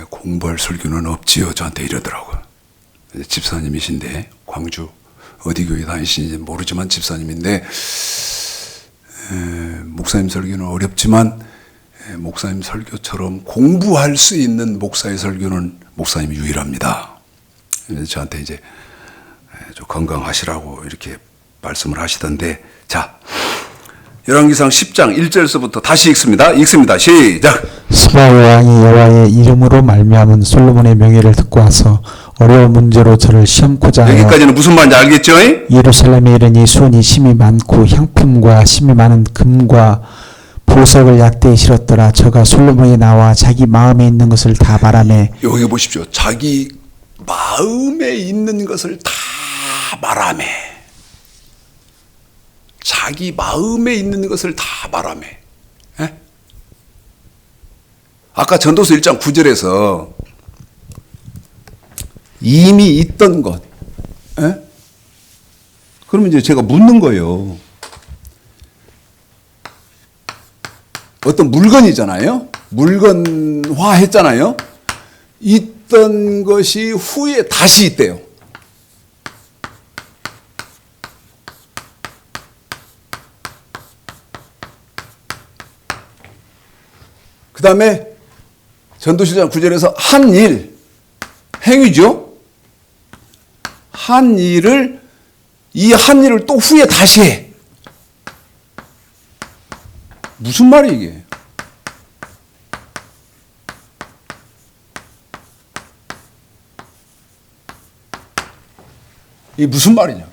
공부할 설교는 없지요. 저한테 이러더라고요. 집사님이신데 광주 어디 교회 다니시는지 모르지만 집사님인데 목사님 설교는 어렵지만 목사님 설교처럼 공부할 수 있는 목사의 설교는 목사님이 유일합니다. 그래서 저한테 이제 좀 건강하시라고 이렇게 말씀을 하시던데, 자, 열왕기상 10장 1절서부터 다시 읽습니다. 시작. 스바 왕이 여호와의 이름으로 말미암은 솔로몬의 명예를 듣고 와서 어려운 문제로 저를 시험코자 하여 여기까지는 무슨 말인지 알겠죠? 예루살렘에 이르니 수원이 심히 많고 향품과 심히 많은 금과 보석을 약대에 실었더라. 저가 솔로몬에 나와 자기 마음에 있는 것을 다 말하매. 여기 보십시오. 자기 마음에 있는 것을 다 말하매. 자기 마음에 있는 것을 다 말하매. 에? 아까 전도서 1장 9절에서 이미 있던 것. 에? 그러면 이제 제가 묻는 거예요. 어떤 물건이잖아요. 물건화 했잖아요. 있던 것이 후에 다시 있대요. 그 다음에 전도시장 9절에서 한 일, 행위죠. 한 일을, 이 한 일을 또 후에 다시 해. 무슨 말이야 이게? 이게 무슨 말이냐?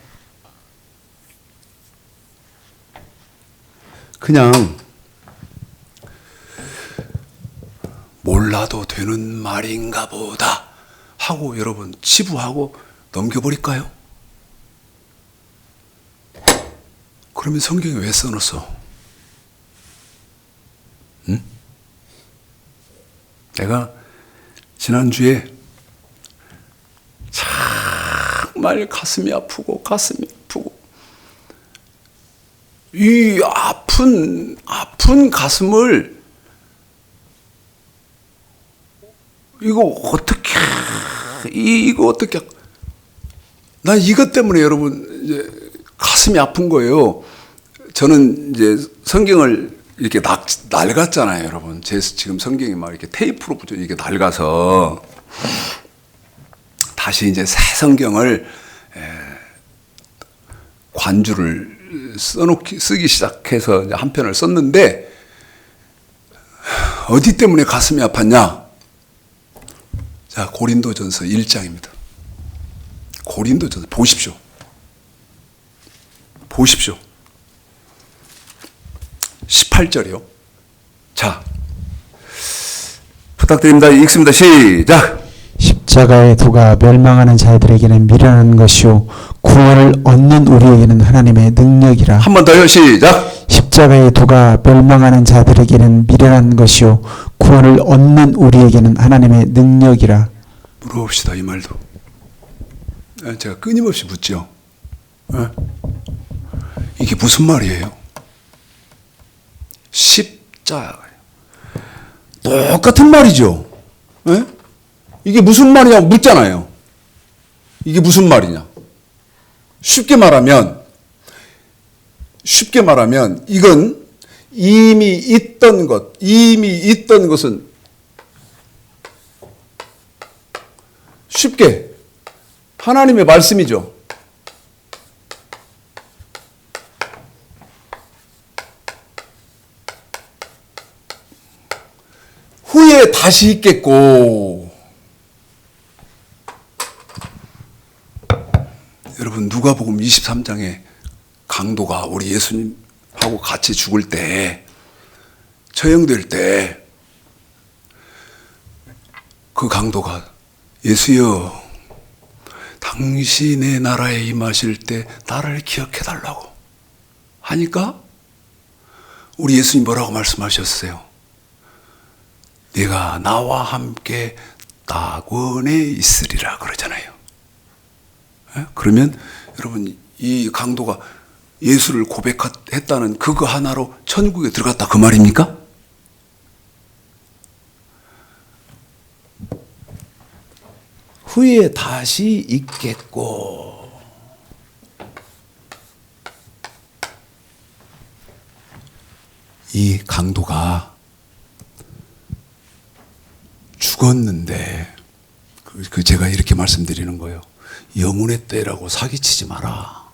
그냥 몰라도 되는 말인가 보다 하고 여러분 치부하고 넘겨버릴까요? 그러면 성경에 왜 써놨어? 응? 내가 지난주에 정말 가슴이 아프고 이 아픈 가슴을 이거 어떻게 난 이것 때문에 여러분 이제 가슴이 아픈 거예요. 저는 이제 성경을 이렇게 낡았잖아요, 여러분. 제 지금 성경이 막 이렇게 테이프로 붙여 이게 낡아서 다시 이제 새 성경을 관주를 쓰기 시작해서 이제 한 편을 썼는데 어디 때문에 가슴이 아팠냐? 자, 고린도전서 1장입니다. 고린도전서 보십시오. 18절이요. 자, 부탁드립니다. 읽습니다. 시작. 십자가의 도가 멸망하는 자들에게는 미련한 것이요 구원을 얻는 우리에게는 하나님의 능력이라. 한 번 더요. 시작. 십자가의 도가 멸망하는 자들에게는 미련한 것이요 구원을 얻는 우리에게는 하나님의 능력이라. 물어봅시다. 이 말도 제가 끊임없이 묻죠. 이게 무슨 말이에요? 십자가 똑같은 말이죠. 이게 무슨 말이냐고 묻잖아요. 이게 무슨 말이냐? 쉽게 말하면 이건 이미 있던 것은 쉽게 하나님의 말씀이죠. 후에 다시 있겠고. 여러분 누가복음 23장에 강도가 우리 예수님하고 같이 죽을 때 처형될 때 그 강도가 예수여 당신의 나라에 임하실 때 나를 기억해 달라고 하니까 우리 예수님 뭐라고 말씀하셨어요? 내가 나와 함께 낙원에 있으리라 그러잖아요. 예? 그러면 여러분 이 강도가 예수를 고백했다는 그거 하나로 천국에 들어갔다 그 말입니까? 후에 다시 있겠고 이 강도가 죽었는데 제가 이렇게 말씀드리는 거예요. 영혼의 때라고 사기치지 마라.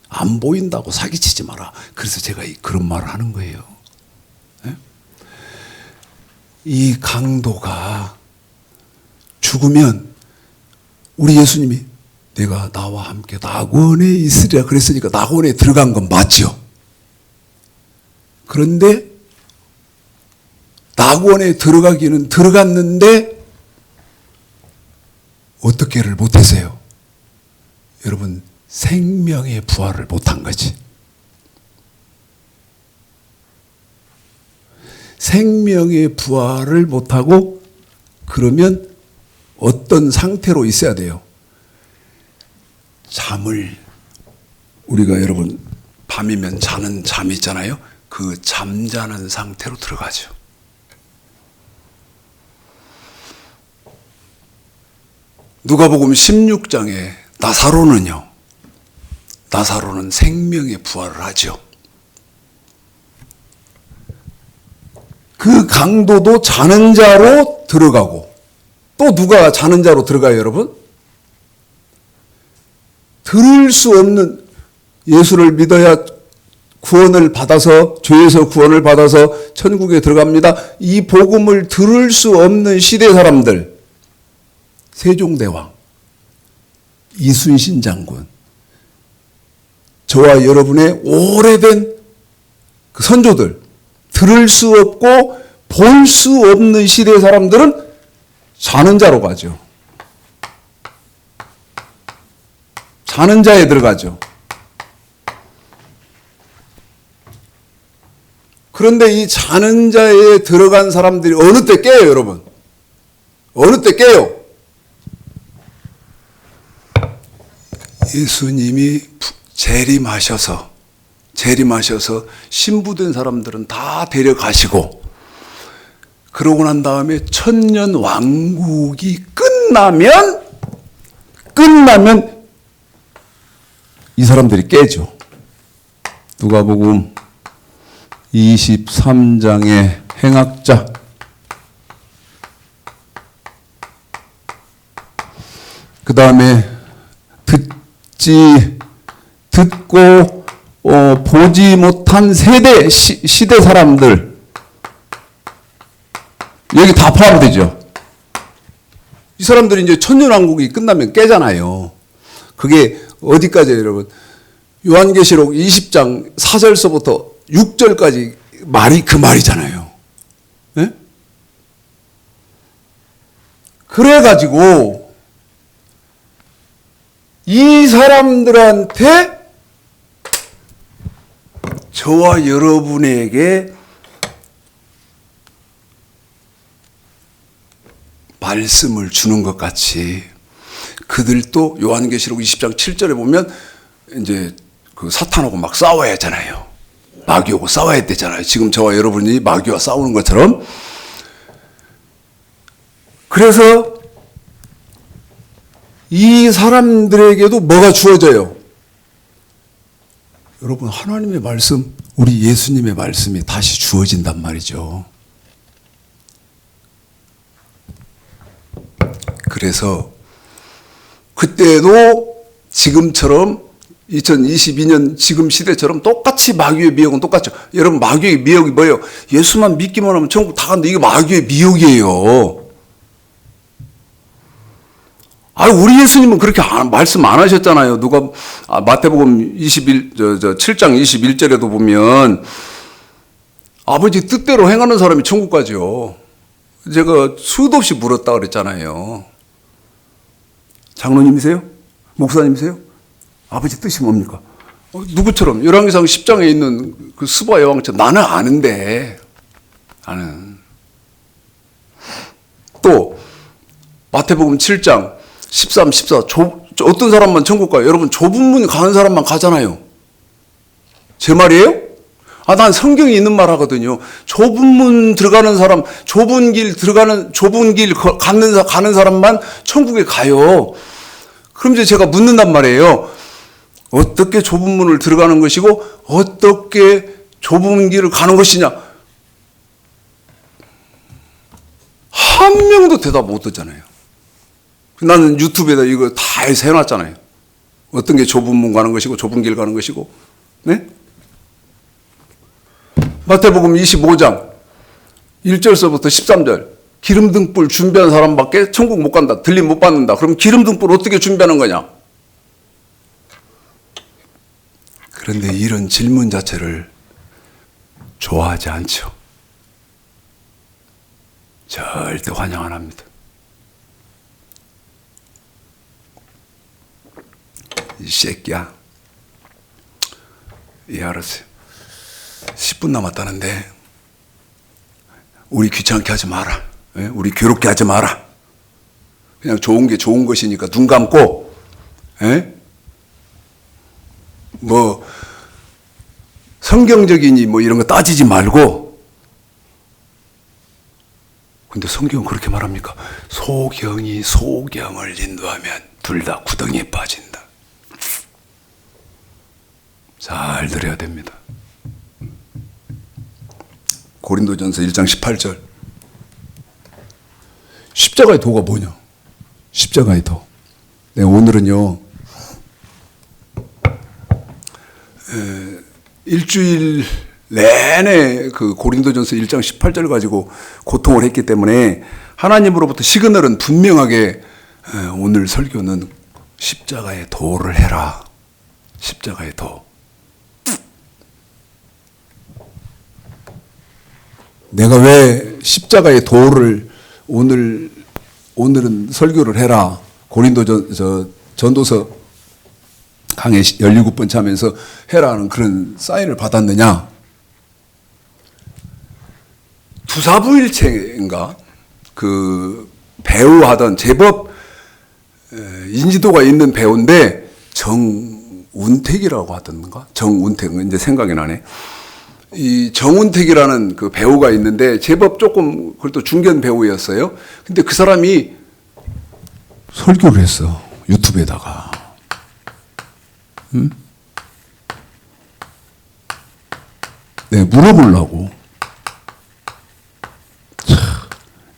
안 보인다고 사기치지 마라. 그래서 제가 그런 말을 하는 거예요. 네? 이 강도가 죽으면 우리 예수님이 내가 나와 함께 낙원에 있으리라 그랬으니까 낙원에 들어간 건 맞죠. 그런데 낙원에 들어가기는 들어갔는데 어떻게를 못했어요? 여러분 생명의 부활을 못한 거지. 생명의 부활을 못하고 그러면 어떤 상태로 있어야 돼요? 잠을 우리가 여러분 밤이면 자는 잠이 있잖아요. 그 잠자는 상태로 들어가죠. 누가복음 16장에 나사로는 생명의 부활을 하죠. 그 강도도 자는 자로 들어가고 또 누가 자는 자로 들어가요, 여러분? 들을 수 없는 예수를 믿어야 구원을 받아서 죄에서 구원을 받아서 천국에 들어갑니다. 이 복음을 들을 수 없는 시대 사람들, 세종대왕, 이순신 장군, 저와 여러분의 오래된 그 선조들, 들을 수 없고 볼 수 없는 시대 사람들은 자는 자로 가죠. 자는 자에 들어가죠. 그런데 이 자는 자에 들어간 사람들이 어느 때 깨요, 여러분? 어느 때 깨요? 예수님이 재림하셔서 신부된 사람들은 다 데려가시고 그러고 난 다음에 천년 왕국이 끝나면 이 사람들이 깨죠. 누가복음 23장의 행악자 그 다음에 듣고 보지 못한 세대 시대 사람들 여기 다 포함되죠. 이 사람들이 이제 천년왕국이 끝나면 깨잖아요. 그게 어디까지예요, 여러분? 요한계시록 20장 4절서부터 6절까지 말이 그 말이잖아요. 네? 그래가지고 이 사람들한테 저와 여러분에게 말씀을 주는 것 같이 그들도 요한계시록 20장 7절에 보면 이제 그 사탄하고 막 싸워야 하잖아요. 마귀하고 싸워야 되잖아요. 지금 저와 여러분이 마귀와 싸우는 것처럼. 그래서 이 사람들에게도 뭐가 주어져요? 여러분, 하나님의 말씀, 우리 예수님의 말씀이 다시 주어진단 말이죠. 그래서 그때도 지금처럼 2022년 지금 시대처럼 똑같이 마귀의 미혹은 똑같죠. 여러분, 마귀의 미혹이 뭐예요? 예수만 믿기만 하면 천국 다 간다. 이게 마귀의 미혹이에요. 우리 예수님은 그렇게 말씀 안 하셨잖아요. 누가 마태복음 7장 21절에도 보면 아버지 뜻대로 행하는 사람이 천국 가죠. 제가 수도 없이 물었다 그랬잖아요. 장로님이세요? 목사님이세요? 아버지 뜻이 뭡니까? 누구처럼 열왕기상 10장에 있는 그 스바 여왕처럼 나는 아는데 나는 또 마태복음 7장 13, 14 어떤 사람만 천국 가요? 여러분 좁은 문 가는 사람만 가잖아요. 제 말이에요? 난 성경이 있는 말 하거든요. 좁은 문 들어가는 사람, 좁은 길 가는 사람만 천국에 가요. 그럼 이제 제가 묻는단 말이에요. 어떻게 좁은 문을 들어가는 것이고 어떻게 좁은 길을 가는 것이냐? 한 명도 대답 못 듣잖아요. 나는 유튜브에다 이거 다 해서 해놨잖아요. 어떤 게 좁은 문 가는 것이고 좁은 길 가는 것이고. 네? 마태복음 25장 1절서부터 13절 기름등불 준비한 사람밖에 천국 못 간다. 들림 못 받는다. 그럼 기름등불 어떻게 준비하는 거냐? 그런데 이런 질문 자체를 좋아하지 않죠. 절대 환영 안 합니다. 이 새끼야. 예, 알았어요. 10분 남았다는데 우리 귀찮게 하지 마라. 예? 우리 괴롭게 하지 마라. 그냥 좋은 게 좋은 것이니까 눈 감고 예? 뭐 성경적이니 뭐 이런 거 따지지 말고. 근데 성경은 그렇게 말합니까? 소경이 소경을 인도하면 둘 다 구덩이에 빠진다. 잘 들어야 됩니다. 고린도전서 1장 18절 십자가의 도가 뭐냐? 십자가의 도. 네, 오늘은요 일주일 내내 그 고린도전서 1장 18절 가지고 고통을 했기 때문에 하나님으로부터 시그널은 분명하게 오늘 설교는 십자가의 도를 해라. 십자가의 도. 내가 왜 십자가의 도를 오늘은 설교를 해라. 전도서 강의 17번째 하면서 해라는 그런 사인을 받았느냐. 두사부일체인가 그 배우 하던 제법 인지도가 있는 배우인데 정운택이라고 하던가 정운택 이제 생각이 나네. 이 정운택이라는 그 배우가 있는데 제법 조금 그래도 중견 배우였어요. 근데 그 사람이 설교를 했어. 유튜브에다가. 응? 네, 물어보려고.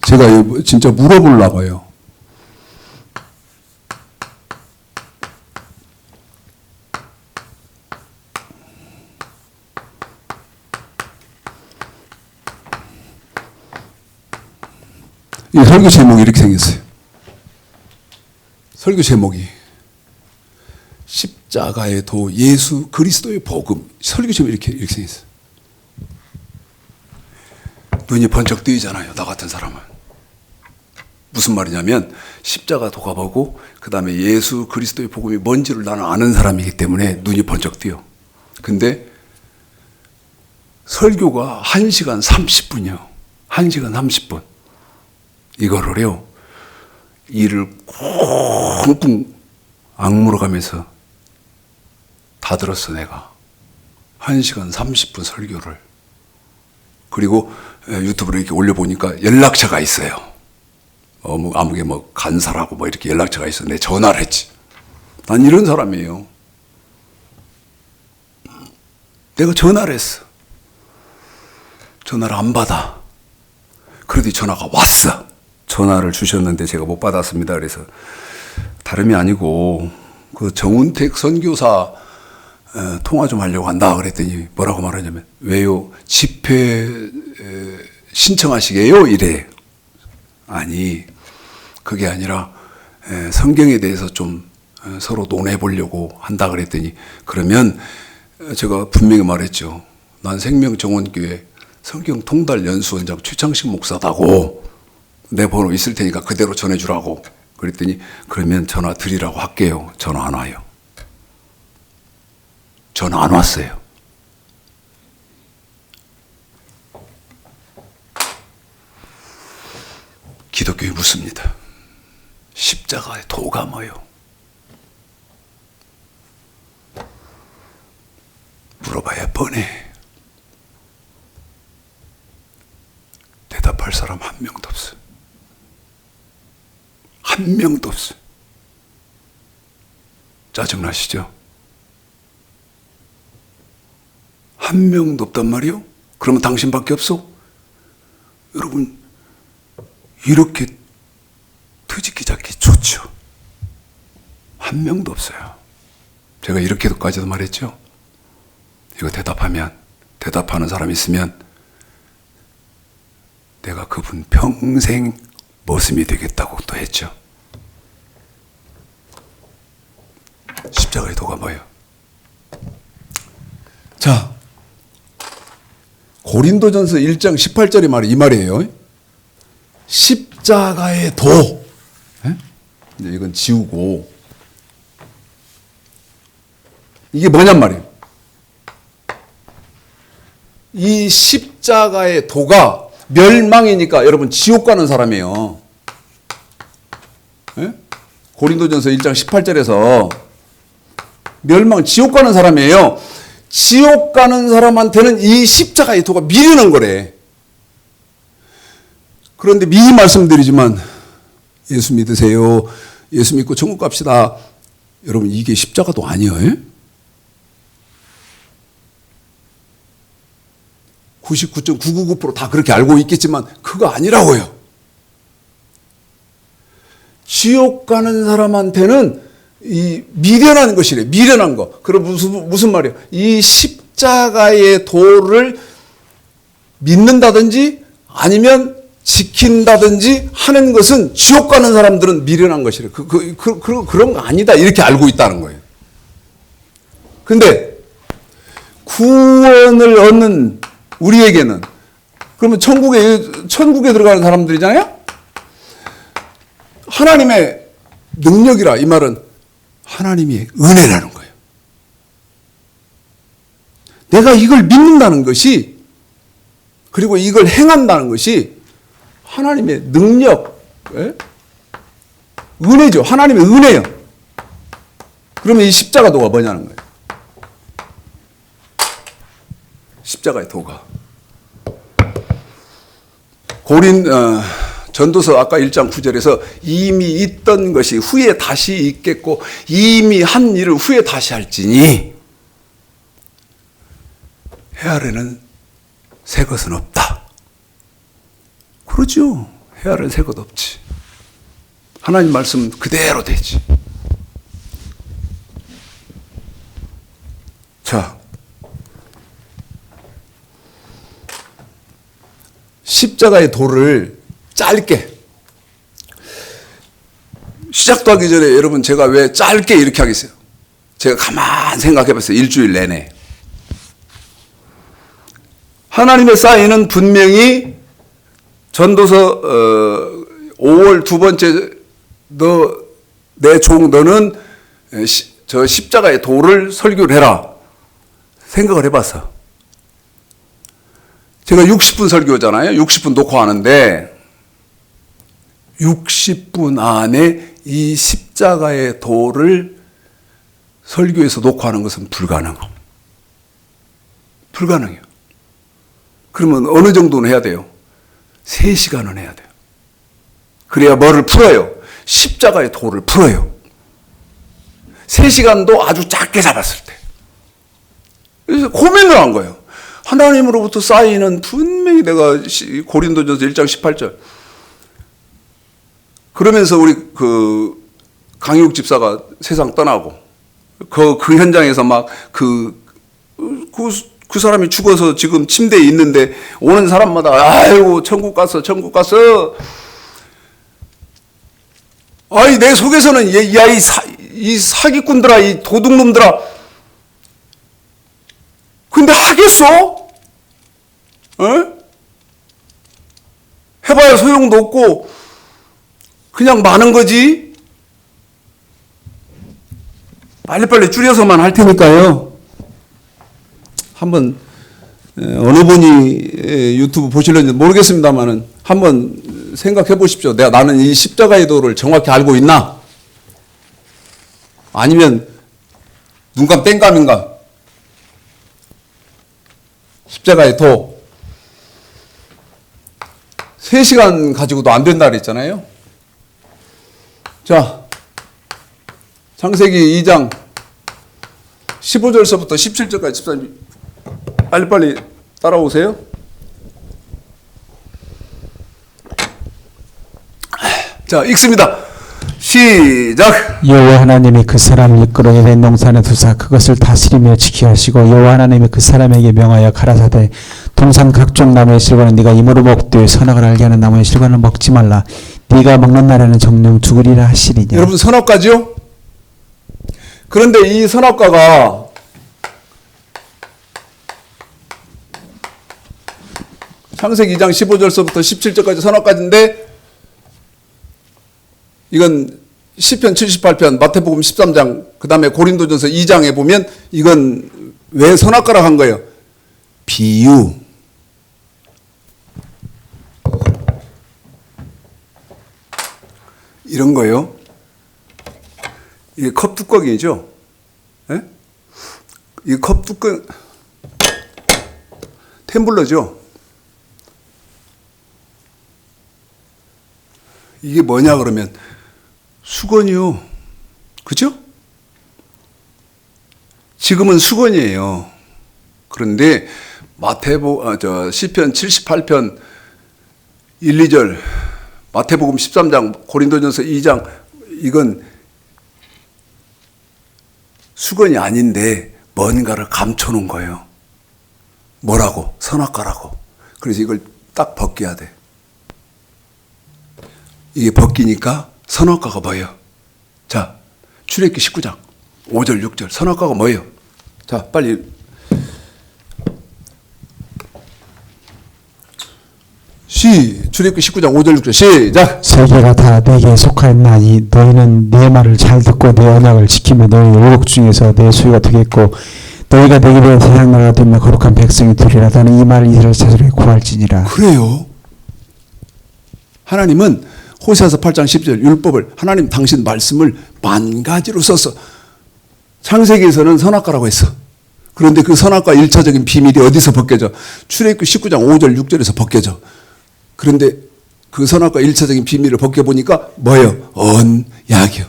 제가 진짜 물어보려고 해요. 이 설교 제목이 이렇게 생겼어요. 설교 제목이 십자가의 도 예수 그리스도의 복음. 설교 제목이 이렇게 생겼어요. 눈이 번쩍 뜨이잖아요. 나 같은 사람은. 무슨 말이냐면 십자가 도가 보고 그 다음에 예수 그리스도의 복음이 뭔지를 나는 아는 사람이기 때문에 눈이 번쩍 뜨여. 근데 설교가 1시간 30분이요. 1시간 30분. 이거를요, 이를 쿵쿵 악물어 가면서 다 들었어, 내가. 1시간 30분 설교를. 그리고 유튜브로 이렇게 올려보니까 연락처가 있어요. 아무게 뭐 간사라고 뭐 이렇게 연락처가 있어. 내 전화를 했지. 난 이런 사람이에요. 내가 전화를 했어. 전화를 안 받아. 그러더니 전화가 왔어. 전화를 주셨는데 제가 못 받았습니다. 그래서 다름이 아니고 그 정운택 선교사 통화 좀 하려고 한다 그랬더니 뭐라고 말하냐면 왜요? 집회 신청하시게요? 이래. 아니 그게 아니라 성경에 대해서 좀 서로 논해 보려고 한다 그랬더니 그러면 제가 분명히 말했죠. 난 생명정원교회 성경 통달 연수원장 최창식 목사다고 내 번호 있을 테니까 그대로 전해주라고 그랬더니 그러면 전화 드리라고 할게요. 전화 안 와요. 전 안 왔어요. 기독교에 묻습니다. 십자가의 도가 뭐요? 물어봐야 뻔해. 대답할 사람 한 명도 없어. 한 명도 없어. 짜증나시죠? 한 명도 없단 말이요? 그러면 당신밖에 없어? 여러분, 이렇게 트집기 잡기 좋죠. 한 명도 없어요. 제가 이렇게까지도 말했죠. 이거 대답하는 사람이 있으면 내가 그분 평생 머슴이 되겠다고 또 했죠. 십자가의 도가 뭐예요? 자, 고린도전서 1장 18절의 말이 이 말이에요. 십자가의 도. 이제 이건 지우고. 이게 뭐냔 말이에요. 이 십자가의 도가 멸망이니까 여러분 지옥 가는 사람이에요. 고린도전서 1장 18절에서 멸망, 지옥 가는 사람이에요. 지옥 가는 사람한테는 이 십자가의 도가 미련한 거래. 그런데 미리 말씀드리지만 예수 믿으세요. 예수 믿고 천국 갑시다. 여러분, 이게 십자가도 아니에요. 99.999% 다 그렇게 알고 있겠지만 그거 아니라고요. 지옥 가는 사람한테는 이 미련한 것이래. 미련한 거. 그럼 무슨 말이에요? 이 십자가의 도를 믿는다든지 아니면 지킨다든지 하는 것은 지옥 가는 사람들은 미련한 것이래. 그런 거 아니다. 이렇게 알고 있다는 거예요. 근데 구원을 얻는 우리에게는 그러면 천국에 들어가는 사람들이잖아요? 하나님의 능력이라 이 말은 하나님의 은혜라는 거예요. 내가 이걸 믿는다는 것이 그리고 이걸 행한다는 것이 하나님의 능력, 은혜죠. 하나님의 은혜요. 그러면 이 십자가도가 뭐냐는 거예요. 십자가의 도가. 전도서 아까 1장 9절에서 이미 있던 것이 후에 다시 있겠고 이미 한 일을 후에 다시 할지니 해 아래는 새 것은 없다. 그러죠. 해 아래는 새 것 없지. 하나님 말씀 그대로 되지. 자, 십자가의 도를 짧게 시작도 하기 전에 여러분 제가 왜 짧게 이렇게 하겠어요? 제가 가만 생각해 봤어요. 일주일 내내. 하나님의 사인은 분명히 전도서 5월 두 번째 내 종 너는 저 십자가의 도를 설교를 해라. 생각을 해봤어. 제가 60분 설교잖아요. 60분 녹화하는데 60분 안에 이 십자가의 도를 설교에서 녹화하는 것은 불가능해요. 그러면 어느 정도는 해야 돼요? 3시간은 해야 돼요. 그래야 뭐를 풀어요? 십자가의 도를 풀어요. 3시간도 아주 작게 잡았을 때. 그래서 고민을 한 거예요. 하나님으로부터 쌓이는 분명히 내가 고린도전서 1장 18절 그러면서 우리 강육 집사가 세상 떠나고 그 현장에서 막 그 사람이 죽어서 지금 침대에 있는데 오는 사람마다 아이고 천국 갔어. 아이 내 속에서는 이 사기꾼들아 이 도둑놈들아 근데 하겠어? 해봐야 소용도 없고 그냥 많은 거지. 빨리빨리 줄여서만 할 테니까요. 한번 어느 분이 유튜브 보실는지 모르겠습니다만은 한번 생각해 보십시오. 나는 이 십자가의 도를 정확히 알고 있나? 아니면 눈감 땡감인가? 십자가의 도 3시간 가지고도 안 된다 그랬잖아요. 자, 창세기 2장 15절서부터 17절까지 13절 빨리빨리 따라오세요. 자, 읽습니다. 시작. 여호와 하나님이 그 사람을 이끌어 에덴 동산에 두사 그것을 다스리며 지키게 하시고 여호와 하나님이 그 사람에게 명하여 가라사대 동산 각종 나무의 실과는 네가 이모로 먹되 선악을 알게 하는 나무의 실과는 먹지 말라. 네가 먹는 날에는 정령 죽으리라 하시리냐. 여러분 선악과지요? 그런데 이 선악과가 창세기 2장 15절서부터 17절까지 선악과인데 이건 시편 78편, 마태복음 13장, 그 다음에 고린도전서 2장에 보면 이건 왜 선악과라고 한 거예요? 비유. 이런 거요. 이게 컵 뚜껑이죠. 예? 이 컵 뚜껑 템블러죠. 이게 뭐냐 그러면 수건이요. 그죠? 지금은 수건이에요. 그런데 시편 78편 1, 2절, 마태복음 13장, 고린도전서 2장 이건 수건이 아닌데 뭔가를 감춰놓은 거예요. 뭐라고? 선악과라고. 그래서 이걸 딱 벗겨야 돼. 이게 벗기니까 선악과가 뭐예요? 자, 출애굽기 19장 5절 6절 선악과가 뭐예요? 자, 빨리 출애굽기 19장 5절 6절 시작. 세계가 다 내게 속하였나니 너희는 내 말을 잘 듣고 내 언약을 지키며 너희 의복 중에서 내 소유가 되겠고 너희가 내게 대한 세상 나라가 되며 거룩한 백성이 되리라. 나는 이 말을 이스라엘 자손에게 구할지니라. 그래요. 하나님은 호세아서 8장 10절 율법을 하나님 당신 말씀을 만 가지로 써서 창세기에서는 선악과라고 했어. 그런데 그 선악과 1차적인 비밀이 어디서 벗겨져? 출애굽기 19장 5절 6절에서 벗겨져. 그런데 그 선악과 1차적인 비밀을 벗겨보니까 뭐예요? 언약이요.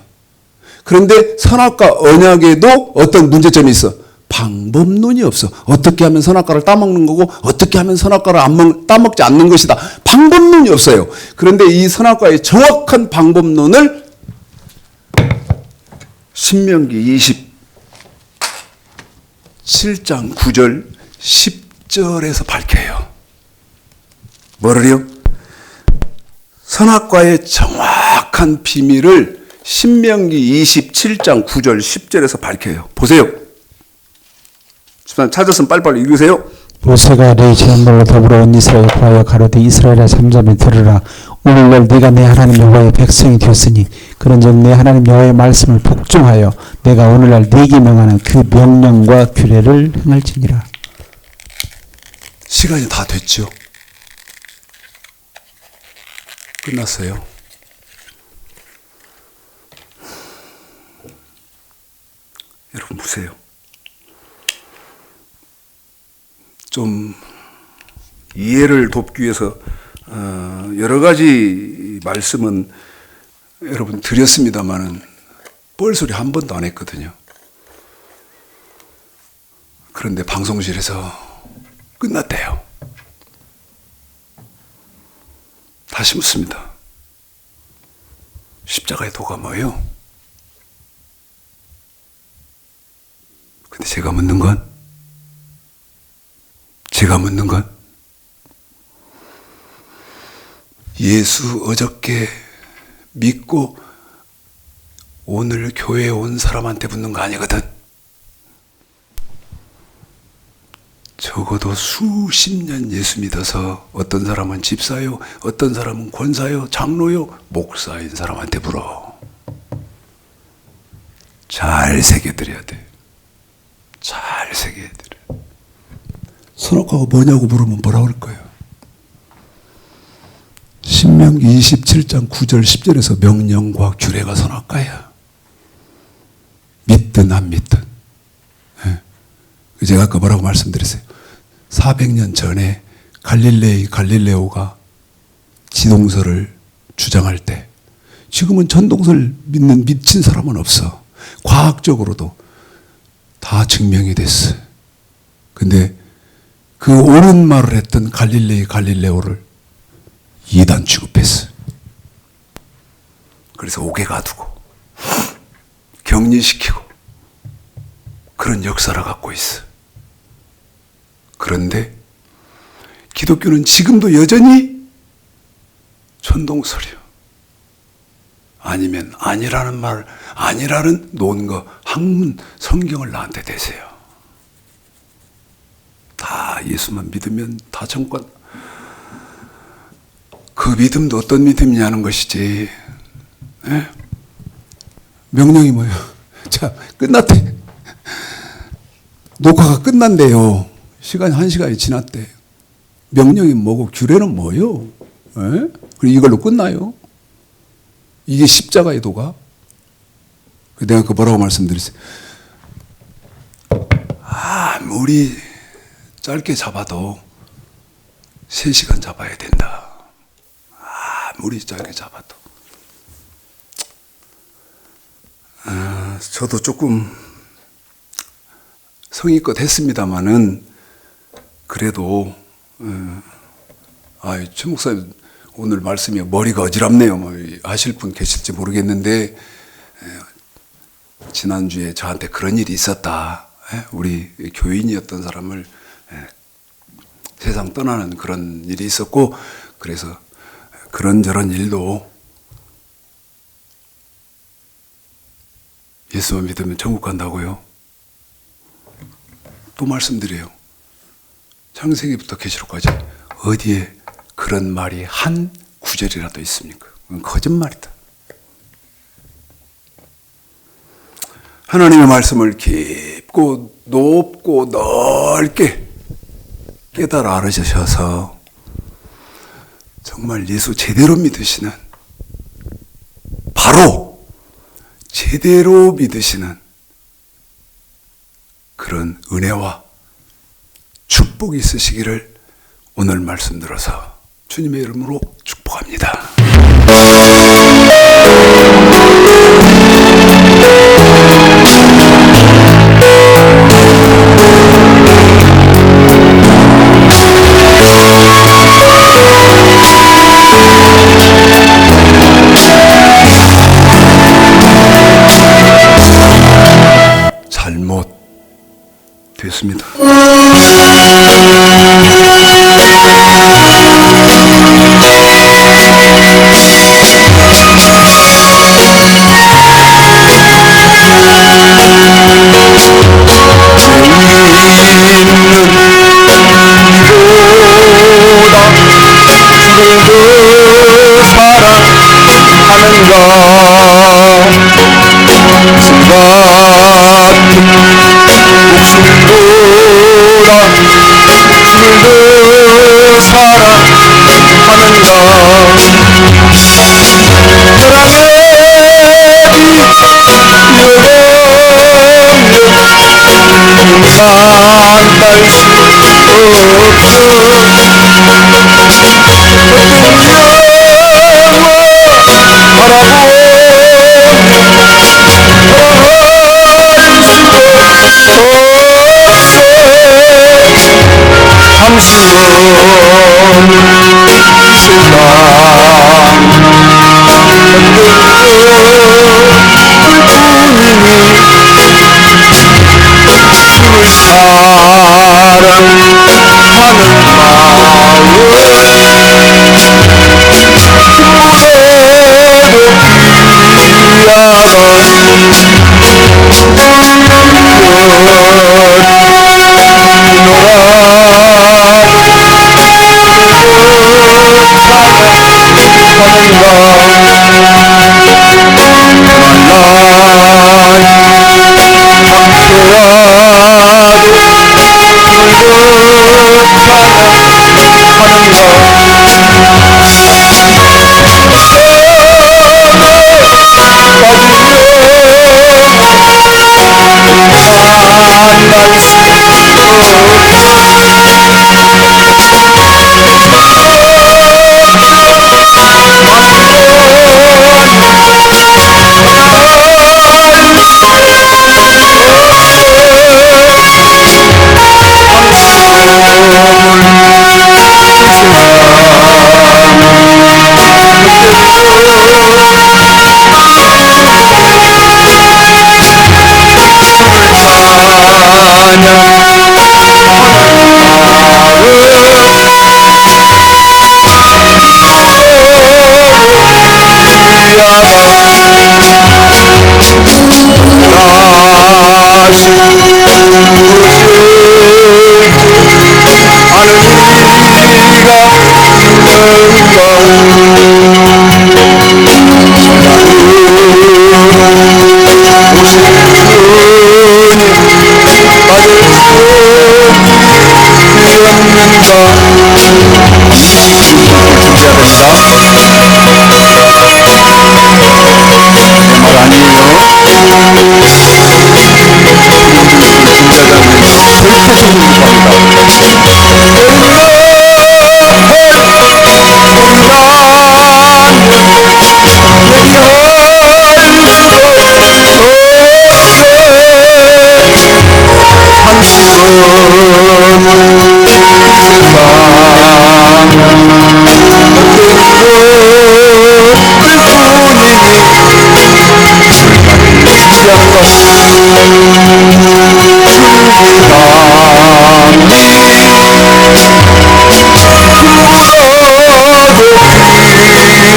그런데 선악과 언약에도 어떤 문제점이 있어? 방법론이 없어. 어떻게 하면 선악과를 따먹는 거고 어떻게 하면 선악과를 따먹지 않는 것이다. 방법론이 없어요. 그런데 이 선악과의 정확한 방법론을 신명기 27장 9절 10절에서 밝혀요. 뭐를요? 선악과의 정확한 비밀을 신명기 27장 9절 10절에서 밝혀요. 보세요. 찾았으면 빨리빨리 읽으세요. 모세가 내 제물로 더불어 온 이스라엘 구하여 가로되 이스라엘아 잠잠히 들으라. 오늘날 네가 내 하나님 여호와의 백성이 되었으니 그런즉 내 하나님 여호와의 말씀을 복종하여 내가 오늘날 네게 명하는 그 명령과 규례를 행할지니라. 시간이 다 됐죠. 끝났어요. 여러분 보세요. 좀 이해를 돕기 위해서 여러 가지 말씀은 여러분 드렸습니다만은 뻘소리 한 번도 안 했거든요. 그런데 방송실에서 끝났대요. 다시 묻습니다. 십자가의 도가 뭐예요? 근데 제가 묻는 건 예수 어저께 믿고 오늘 교회에 온 사람한테 묻는 거 아니거든. 적어도 수십 년 예수 믿어서 어떤 사람은 집사요, 어떤 사람은 권사요, 장로요, 목사인 사람한테 물어. 잘 새겨드려야 돼. 잘 새겨드려. 선악과가 뭐냐고 물으면 뭐라 그럴 거예요? 신명기 27장 9절 10절에서 명령과 규례가 선악과야. 믿든 안 믿든. 예. 제가 아까 뭐라고 말씀드렸어요? 400년 전에 갈릴레오가 지동설을 주장할 때, 지금은 전동설 믿는 미친 사람은 없어. 과학적으로도 다 증명이 됐어. 근데 그 옳은 말을 했던 갈릴레오를 이단 취급했어. 그래서 옥에 가두고 격리시키고 그런 역사를 갖고 있어. 그런데 기독교는 지금도 여전히 전동설이요. 아니면 아니라는 말, 아니라는 논거, 학문, 성경을 나한테 대세요. 다 예수만 믿으면 다 정권. 그 믿음도 어떤 믿음이냐는 것이지. 예? 명령이 뭐예요? 자, 끝났대. 녹화가 끝난대요. 시간이 1시간이 지났대. 명령이 뭐고 규례는 뭐요? 예? 그리고 이걸로 끝나요? 이게 십자가의 도가? 내가 그 뭐라고 말씀드렸어요? 아무리 짧게 잡아도 3시간 잡아야 된다. 아무리 짧게 잡아도. 저도 조금 성의껏 했습니다마는 그래도 최 목사님 오늘 말씀이 머리가 어지럽네요. 뭐 하실 분 계실지 모르겠는데 지난주에 저한테 그런 일이 있었다. 우리 교인이었던 사람을 세상 떠나는 그런 일이 있었고, 그래서 그런저런 일도 예수만 믿으면 천국 간다고요? 또 말씀드려요. 창세기부터 계시록까지 어디에 그런 말이 한 구절이라도 있습니까? 그건 거짓말이다. 하나님의 말씀을 깊고 높고 넓게 깨달아 알으셔서 정말 예수 제대로 믿으시는, 바로 제대로 믿으시는 그런 은혜와 축복이 있으시기를 오늘 말씀 들어서 주님의 이름으로 축복합니다. 잘못됐습니다. 도 주라도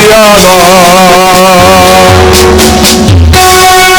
귀하다